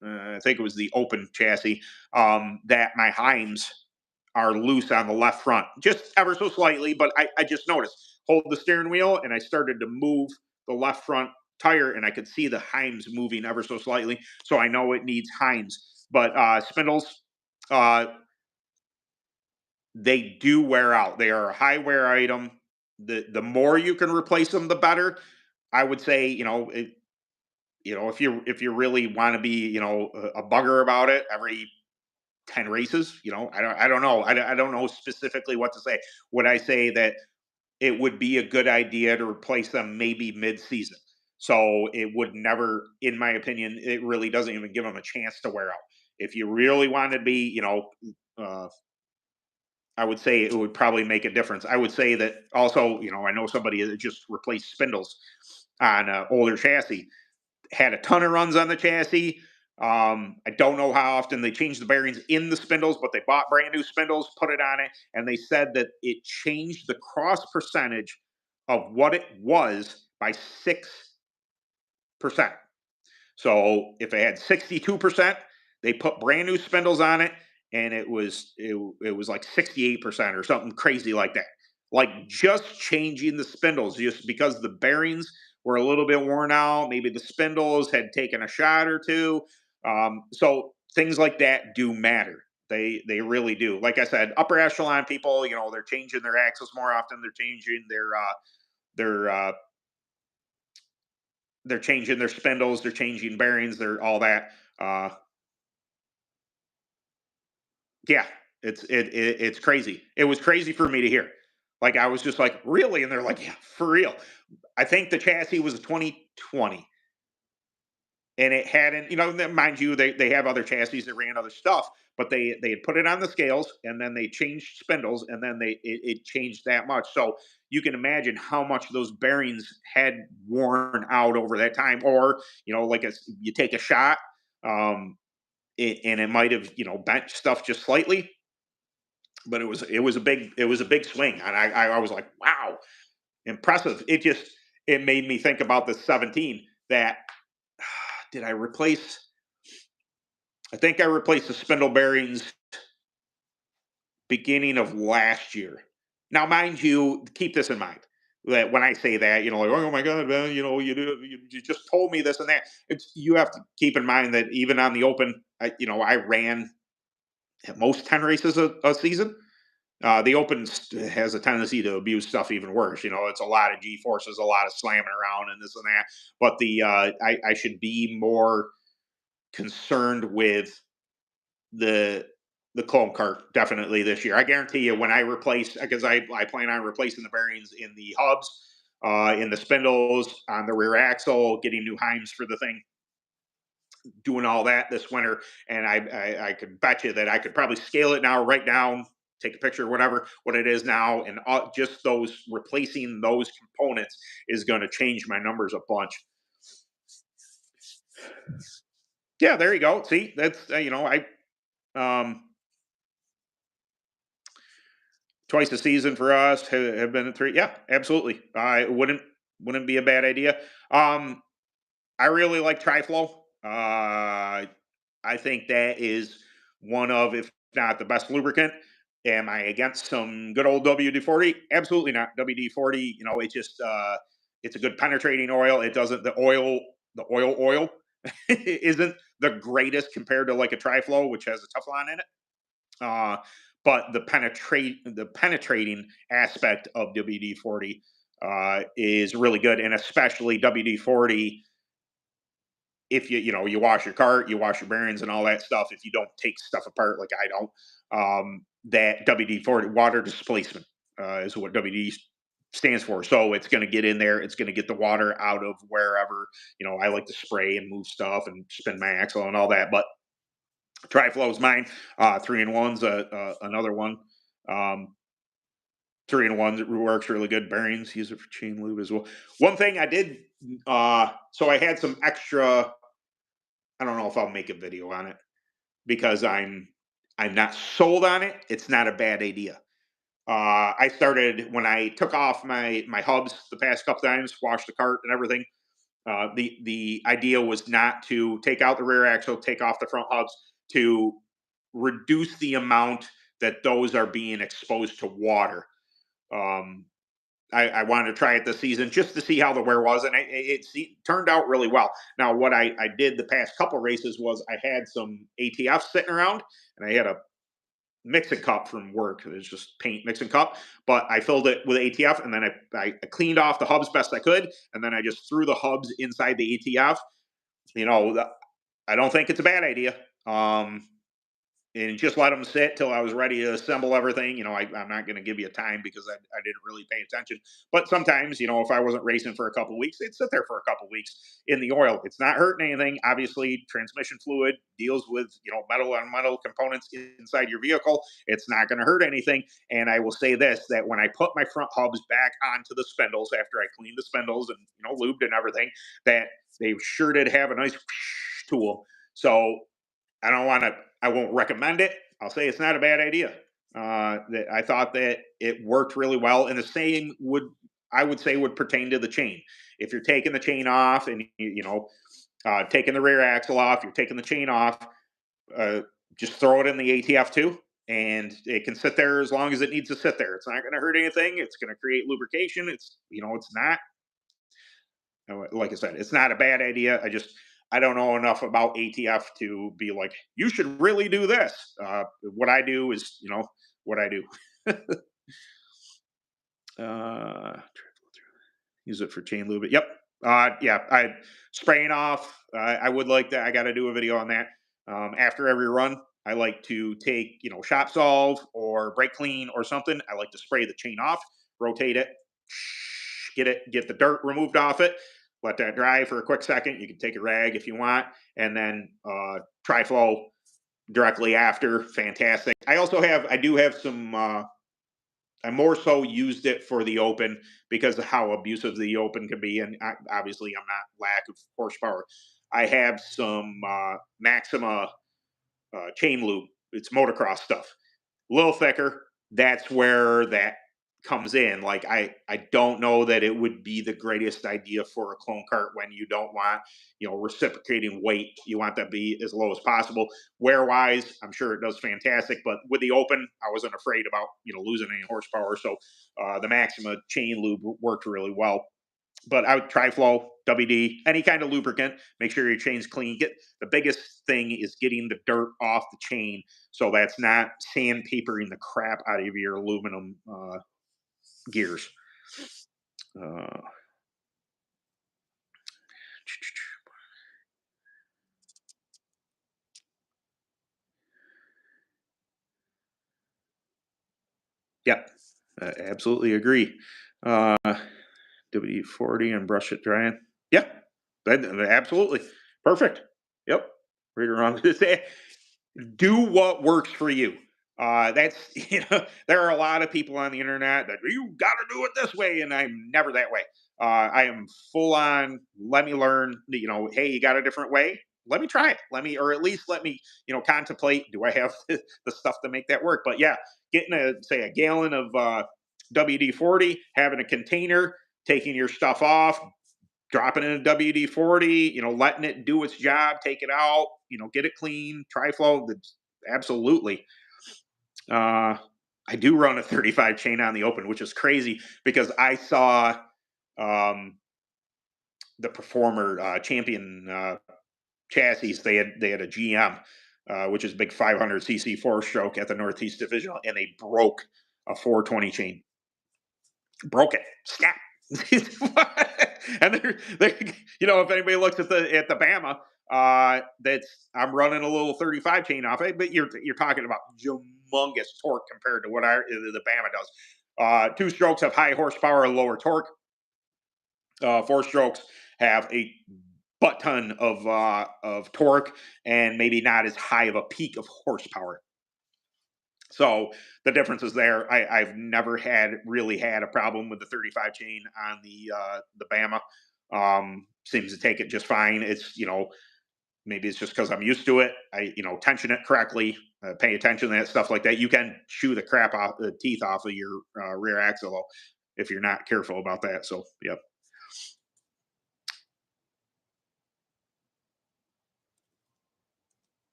[SPEAKER 1] I think it was the open chassis, that my heims are loose on the left front, just ever so slightly, but I just noticed. Hold the steering wheel, and I started to move the left front tire, and I could see the heims moving ever so slightly. So I know it needs heims. But spindles, uh, they do wear out. They are a high wear item. The more you can replace them, the better. I would say, if you really want to be, a bugger about it, every 10 races, I don't know. I don't know specifically what to say. Would I say that it would be a good idea to replace them maybe mid-season? So it would never, in my opinion, it really doesn't even give them a chance to wear out. If you really want to be, uh, I would say it would probably make a difference. I would say that also, I know somebody that just replaced spindles on an older chassis, had a ton of runs on the chassis. I don't know how often they changed the bearings in the spindles, but they bought brand new spindles, put it on it, and they said that it changed the cross percentage of what it was by 6%. So if they had 62%, they put brand new spindles on it, and it was like 68% or something crazy like that. Like just changing the spindles, just because the bearings were a little bit worn out, maybe the spindles had taken a shot or two. So things like that do matter. They really do. Like I said, upper echelon people, they're changing their axles more often. Their they're changing their spindles, they're changing bearings, they're all that. Uh, yeah, it's crazy. It was crazy for me to hear. Like I was just like, really? And they're like, yeah, for real. I think the chassis was a 2020, and it hadn't. Mind you, they have other chassis that ran other stuff, but they had put it on the scales, and then they changed spindles, and then it changed that much. So you can imagine how much those bearings had worn out over that time, or like you take a shot. Um, and it might have bent stuff just slightly, but it was a big swing, and I was like, wow, impressive. It made me think about the 17 that did I replace. I think I replaced the spindle bearings beginning of last year. Now, mind you, keep this in mind that when I say that, like, oh my god, man, you just told me this and that. You have to keep in mind that even on the open, I ran at most 10 races a season. The Open has a tendency to abuse stuff even worse. It's a lot of G forces, a lot of slamming around, and this and that. But I should be more concerned with the the clone cart definitely this year. I guarantee you, when I replace, because I plan on replacing the bearings in the hubs, in the spindles, on the rear axle, getting new heims for the thing, doing all that this winter. And I could bet you that I could probably scale it now, right down, take a picture, whatever, what it is now, and just those replacing those components is going to change my numbers a bunch. Yeah, there you go. See, that's I um twice a season for us have been three. Yeah, absolutely. I wouldn't be a bad idea. Um, I really like Triflow. I think that is one of, if not the best lubricant. Am I against some good old WD-40? Absolutely not. WD-40, it just it's a good penetrating oil. It doesn't the oil isn't the greatest compared to like a Triflow, which has a Teflon in it. Uh, but the penetrating aspect of WD-40 is really good, and especially WD-40. If you wash your cart, you wash your bearings and all that stuff. If you don't take stuff apart like I don't, that WD-40 water displacement is what WD stands for. So it's going to get in there. It's going to get the water out of wherever. I like to spray and move stuff and spin my axle and all that, but Triflow's mine. 3-in-1's another one. Um, 3-in-1 works really good. Bearings, use it for chain lube as well. One thing I did, so I had some extra. I don't know if I'll make a video on it because I'm not sold on it. It's not a bad idea. I started when I took off my hubs the past couple times, washed the cart and everything. The idea was not to take out the rear axle, take off the front hubs, to reduce the amount that those are being exposed to water. Um, I wanted to try it this season just to see how the wear was, and it turned out really well. Now, what I did the past couple races was I had some ATF sitting around, and I had a mixing cup from work. It's just paint mixing cup, but I filled it with ATF, and then I cleaned off the hubs best I could, and then I just threw the hubs inside the ATF. You know, I don't think it's a bad idea. And just let them sit till I was ready to assemble everything. I'm not going to give you a time because I didn't really pay attention. But sometimes, if I wasn't racing for a couple of weeks, it'd sit there for a couple of weeks in the oil. It's not hurting anything. Obviously, transmission fluid deals with metal on metal components inside your vehicle. It's not going to hurt anything. And I will say this: that when I put my front hubs back onto the spindles after I cleaned the spindles and lubed and everything, that they sure did have a nice tool. So I won't recommend it. I'll say it's not a bad idea. That I thought that it worked really well, and the same I would say would pertain to the chain. If you're taking the chain off and taking the rear axle off, you're taking the chain off. Uh, just throw it in the ATF too, and it can sit there as long as it needs to sit there. It's not going to hurt anything. It's going to create lubrication. It's not, like I said, it's not a bad idea. I don't know enough about ATF to be like, you should really do this. What I do is, what I do. uh, use it for chain lube. Yep. Yeah. I spraying off. I would like that. I got to do a video on that. After every run, I like to take, shop solve or brake clean or something. I like to spray the chain off, rotate it, get the dirt removed off it, let that dry for a quick second. You can take a rag if you want, and then Triflow directly after. Fantastic. I do have some. I more so used it for the open because of how abusive the open can be, and obviously I'm not lack of horsepower. I have some Maxima chain lube. It's motocross stuff, a little thicker. That's where that comes in. Like I don't know that it would be the greatest idea for a clone cart when you don't want reciprocating weight. You want that to be as low as possible. Wear wise, I'm sure it does fantastic, but with the open, I wasn't afraid about losing any horsepower. So the Maxima chain lube worked really well. But I would Triflow, WD, any kind of lubricant. Make sure your chain's clean. Get the biggest thing is getting the dirt off the chain, so that's not sandpapering the crap out of your aluminum gears. Uh, Absolutely agree. Uh, WD-40 and brush it dry. Yeah, absolutely perfect. Yep, right around. Do what works for you. That's there are a lot of people on the internet that you got to do it this way, and I'm never that way. I am full on. Let me learn. Hey, you got a different way. Let me try it. Or at least let me, contemplate. Do I have the stuff to make that work? But yeah, getting a gallon of WD-40, having a container, taking your stuff off, dropping in a WD-40, letting it do its job, take it out, get it clean, tri-flow. Absolutely. Uh, I do run a 35 chain on the open, which is crazy because I saw um, the Performer Champion chassis. They had a GM, which is big 500cc four stroke at the Northeast Divisional, and they broke a 420 chain. Broke it, snap. And they're if anybody looks at the Bama, that's I'm running a little 35 chain off it, but you're talking about humongous torque compared to what the Bama does. Two strokes have high horsepower and lower torque. Four strokes have a butt ton of torque and maybe not as high of a peak of horsepower. So the difference is there. I've never really had a problem with the 35 chain on the Bama. Seems to take it just fine. It's maybe it's just because I'm used to it. I tension it correctly, pay attention to that stuff like that. You can chew the crap off the teeth off of your rear axle if you're not careful about that. So yep.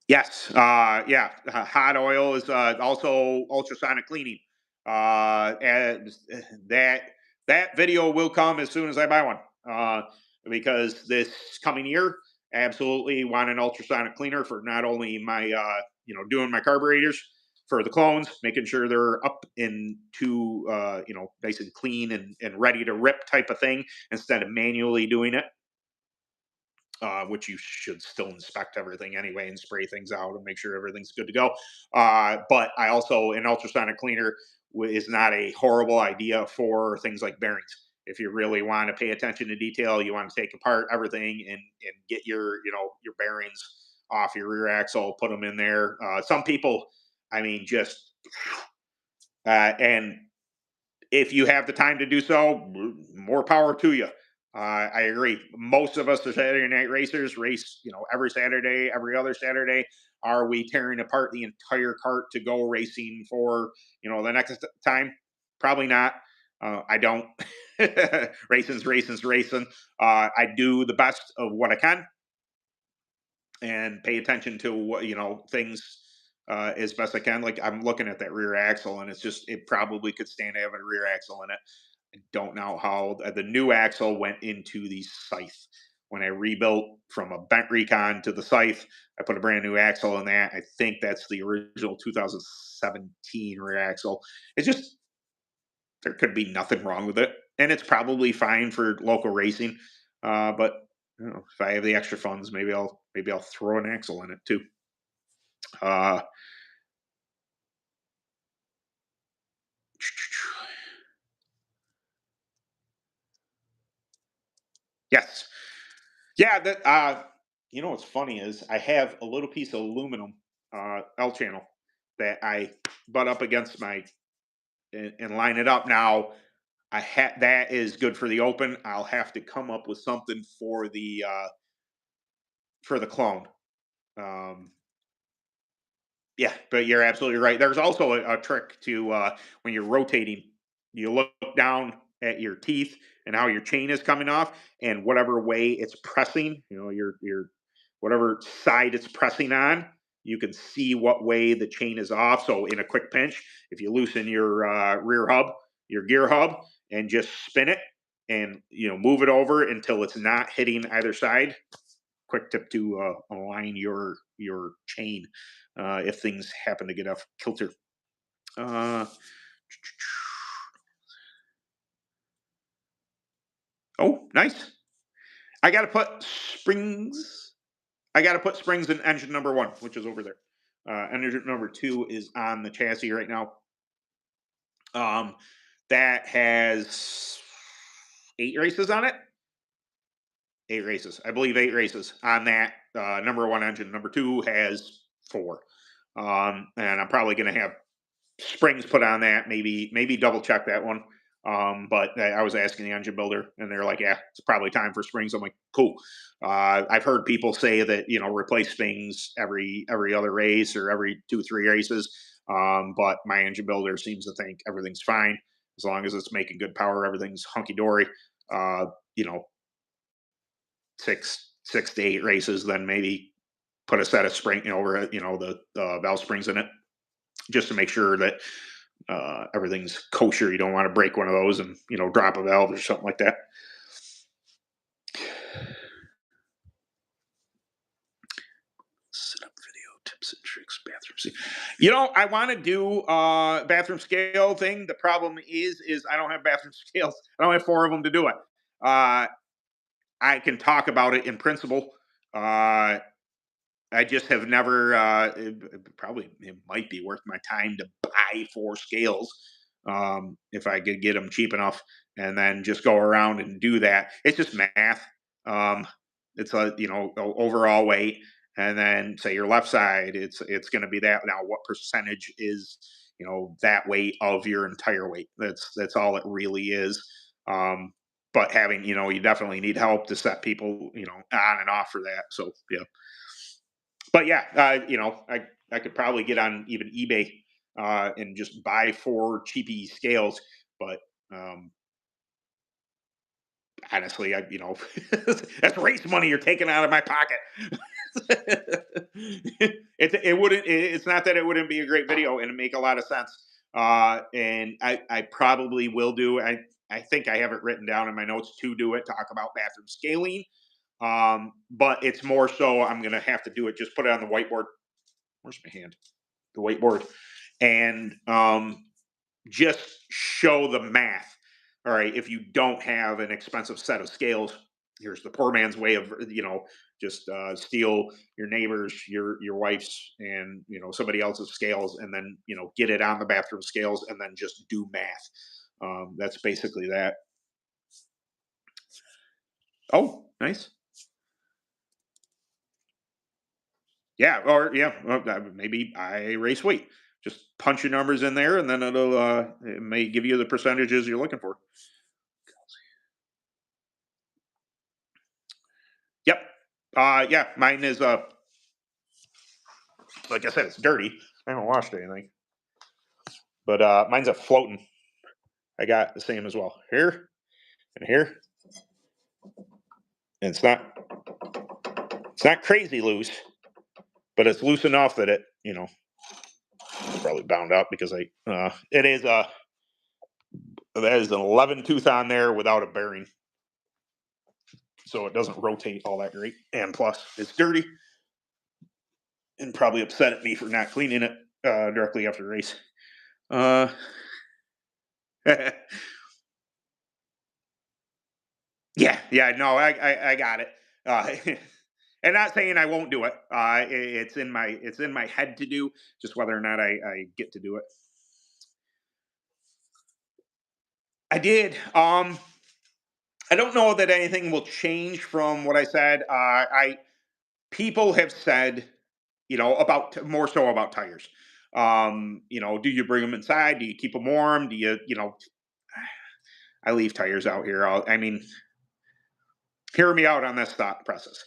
[SPEAKER 1] Yes. Yeah. Hot oil is also ultrasonic cleaning. And that that video will come as soon as I buy one. Because this coming year, I absolutely want an ultrasonic cleaner for not only my doing my carburetors for the clones, making sure they're up into basically clean and ready to rip type of thing instead of manually doing it, which you should still inspect everything anyway and spray things out and make sure everything's good to go. But I also, an ultrasonic cleaner is not a horrible idea for things like bearings. If you really want to pay attention to detail, you want to take apart everything and get your bearings off your rear axle, put them in there. Some people, I mean, just and if you have the time to do so, more power to you. I agree. Most of us are Saturday night racers, race, every Saturday, every other Saturday. Are we tearing apart the entire cart to go racing for, the next time? Probably not. I don't. Racing's racing. I do the best of what I can and pay attention to what things as best I can. Like I'm looking at that rear axle, and it probably could stand to have a rear axle in it. I don't know how the new axle went into the scythe. When I rebuilt from a bent recon to the scythe, I put a brand new axle in that. I think that's the original 2017 rear axle. It's just there could be nothing wrong with it, and it's probably fine for local racing. But if I have the extra funds, maybe I'll throw an axle in it too. Uh, yes, yeah. What's funny is I have a little piece of aluminum L channel that I butt up against my and line it up. Now that is good for the open. I'll have to come up with something for the clone. Um, Yeah, but you're absolutely right. There's also a trick to when you're rotating, you look down at your teeth and how your chain is coming off, and whatever way it's pressing, your whatever side it's pressing on, you can see what way the chain is off. So in a quick pinch, if you loosen your rear hub, your gear hub, and just spin it and move it over until it's not hitting either side, quick tip to align your chain if things happen to get off kilter. Uh, oh, nice. I got to put springs. I got to put springs in engine number one, which is over there. Engine number two is on the chassis right now. Um, that has 8 races on it. 8 races, I believe. 8 races on that number one engine. Number two has four, and I'm probably going to have springs put on that. Maybe double check that one. But I was asking the engine builder, and they're like, "Yeah, it's probably time for springs." I'm like, "Cool." I've heard people say that replace springs every other race or every 2 3 races. But my engine builder seems to think everything's fine as long as it's making good power. Everything's hunky dory. Uh, you know, 6 to 8 races, then maybe put a set of spring over the valve springs in it just to make sure that everything's kosher. You don't want to break one of those and drop a valve or something like that. Set up video tips and tricks, bathroom scale. I want to do bathroom scale thing. The problem is I don't have bathroom scales. I don't have 4 of them to do it. I can talk about it in principle. I just have never. Probably it might be worth my time to buy 4 scales if I could get them cheap enough, and then just go around and do that. It's just math. Um, it's a overall weight, and then say your left side. It's going to be that. Now, what percentage is that weight of your entire weight? That's all it really is. But having you definitely need help to set people on and off for that. So yeah. But yeah, I could probably get on even eBay and just buy 4 cheapy scales. But um, honestly, that's race money you're taking out of my pocket. It wouldn't. It's not that it wouldn't be a great video and it make a lot of sense. And I probably will do. I think I have it written down in my notes to do it. Talk about bathroom scaling. But it's more so I'm gonna have to do it. Just put it on the whiteboard. Where's my hand? The whiteboard, and just show the math. All right, if you don't have an expensive set of scales, here's the poor man's way of just steal your neighbors, your wife's, and somebody else's scales, and then get it on the bathroom scales, and then just do math. That's basically that. Oh, nice. Yeah, or yeah, well, maybe I race weight. Just punch your numbers in there, and then it may give you the percentages you're looking for. Yep. Yeah, mine is like I said, it's dirty. I haven't washed anything, but mine's a floating. I got the same as well here and here, and it's not crazy loose, but it's loose enough that it's probably bound up because it is that is an 11 tooth on there without a bearing, so it doesn't rotate all that great, and plus it's dirty and probably upset at me for not cleaning it directly after the race. Uh, yeah, no, I got it. Uh, and not saying I won't do it. It's in my head to do, just whether or not I get to do it. I did. I don't know that anything will change from what I said. I People have said, about more so about tires. Do you bring them inside? Do you keep them warm? Do you? I leave tires out here. I mean, hear me out on this thought process.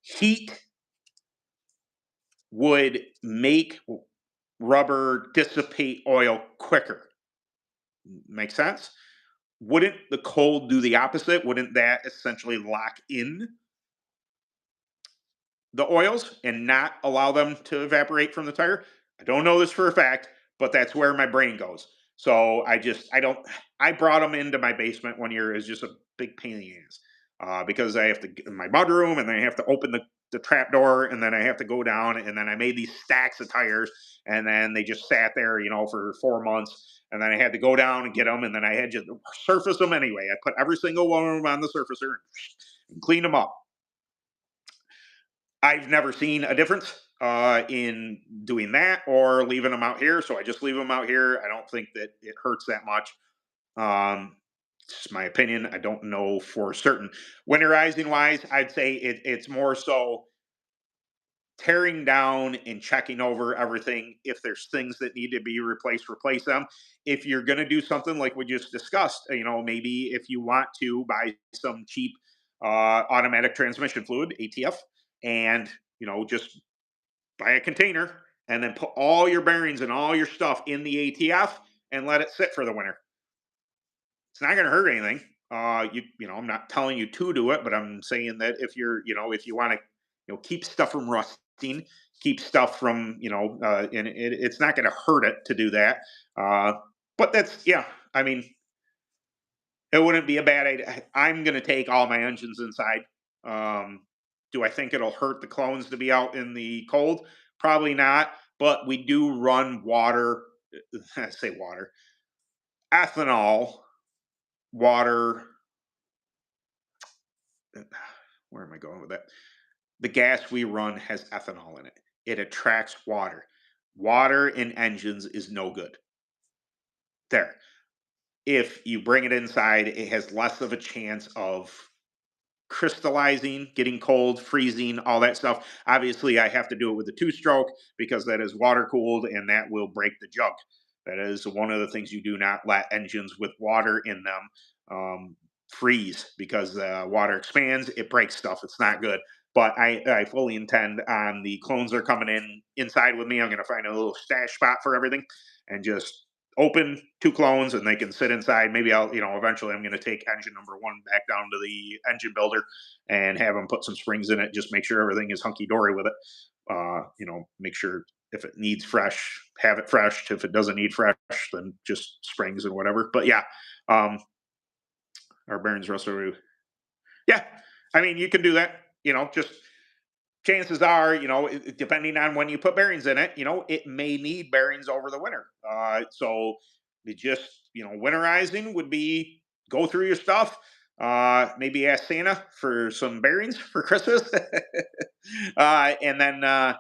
[SPEAKER 1] Heat would make rubber dissipate oil quicker. Make sense? Wouldn't the cold do the opposite? Wouldn't that essentially lock in the oils and not allow them to evaporate from the tire? I don't know this for a fact, but that's where my brain goes. So I don't. I brought them into my basement one year as just a big pain in the ass because I have to get in my mudroom and then I have to open the trap door and then I have to go down and then I made these stacks of tires and then they just sat there, for 4 months. And then I had to go down and get them, and then I had to surface them anyway. I put every single one of them on the surfacer and clean them up. I've never seen a difference in doing that or leaving them out here. So I just leave them out here. I don't think that it hurts that much. It's my opinion. I don't know for certain. Winterizing wise, I'd say it's more so tearing down and checking over everything. If there's things that need to be replaced, replace them. If you're going to do something like we just discussed, maybe if you want to buy some cheap automatic transmission fluid, ATF, and just buy a container and then put all your bearings and all your stuff in the ATF and let it sit for the winter. It's not going to hurt anything. I'm not telling you to do it, but I'm saying that if you want to, keep stuff from rusting, keep stuff from, and it's not going to hurt it to do that. Uh, but that's, yeah, I mean, it wouldn't be a bad idea. I'm going to take all my engines inside. Um, do I think it'll hurt the clones to be out in the cold? Probably not. But we do run water. I say water, ethanol, water. Where am I going with that? The gas we run has ethanol in it. It attracts water. Water in engines is no good. There. If you bring it inside, it has less of a chance of crystallizing, getting cold, freezing, all that stuff. Obviously, I have to do it with a two-stroke because that is water cooled and that will break the jug. That is one of the things you do not let engines with water in them freeze because water expands, it breaks stuff. It's not good. But I fully intend on the clones are coming in inside with me. I'm going to find a little stash spot for everything and just open two clones and they can sit inside. Maybe I'll, eventually I'm going to take engine number one back down to the engine builder and have them put some springs in it. Just make sure everything is hunky dory with it. Make sure if it needs fresh, have it fresh. If it doesn't need fresh, then just springs and whatever. But yeah, our bearings Russell. Yeah, I mean you can do that. Just chances are, depending on when you put bearings in it, it may need bearings over the winter. So you just, winterizing would be go through your stuff. Maybe ask Santa for some bearings for Christmas, uh, and then uh,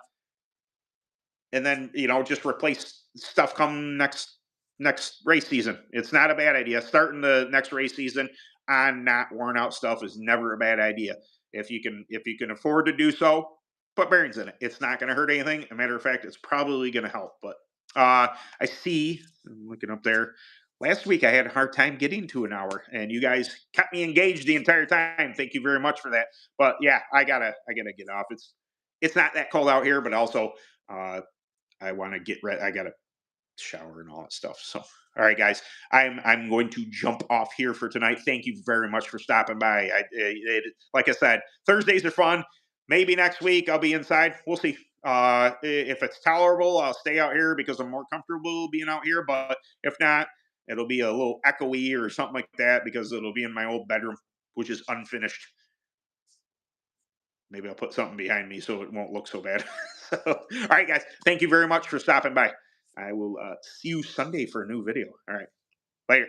[SPEAKER 1] and then just replace stuff come next race season. It's not a bad idea. Starting the next race season on not worn out stuff is never a bad idea. If you can afford to do so, put bearings in it. It's not going to hurt anything. A matter of fact, it's probably going to help. But I see. I'm looking up there. Last week I had a hard time getting to an hour, and you guys kept me engaged the entire time. Thank you very much for that. But yeah, I gotta get off. It's not that cold out here, but also uh, I want to get ready. I got to shower and all that stuff. So, all right, guys, I'm going to jump off here for tonight. Thank you very much for stopping by. Like I said, Thursdays are fun. Maybe next week I'll be inside. We'll see. If it's tolerable, I'll stay out here because I'm more comfortable being out here. But if not, it'll be a little echoey or something like that because it'll be in my old bedroom, which is unfinished. Maybe I'll put something behind me so it won't look so bad. So, all right, guys, thank you very much for stopping by. I will see you Sunday for a new video. All right, later.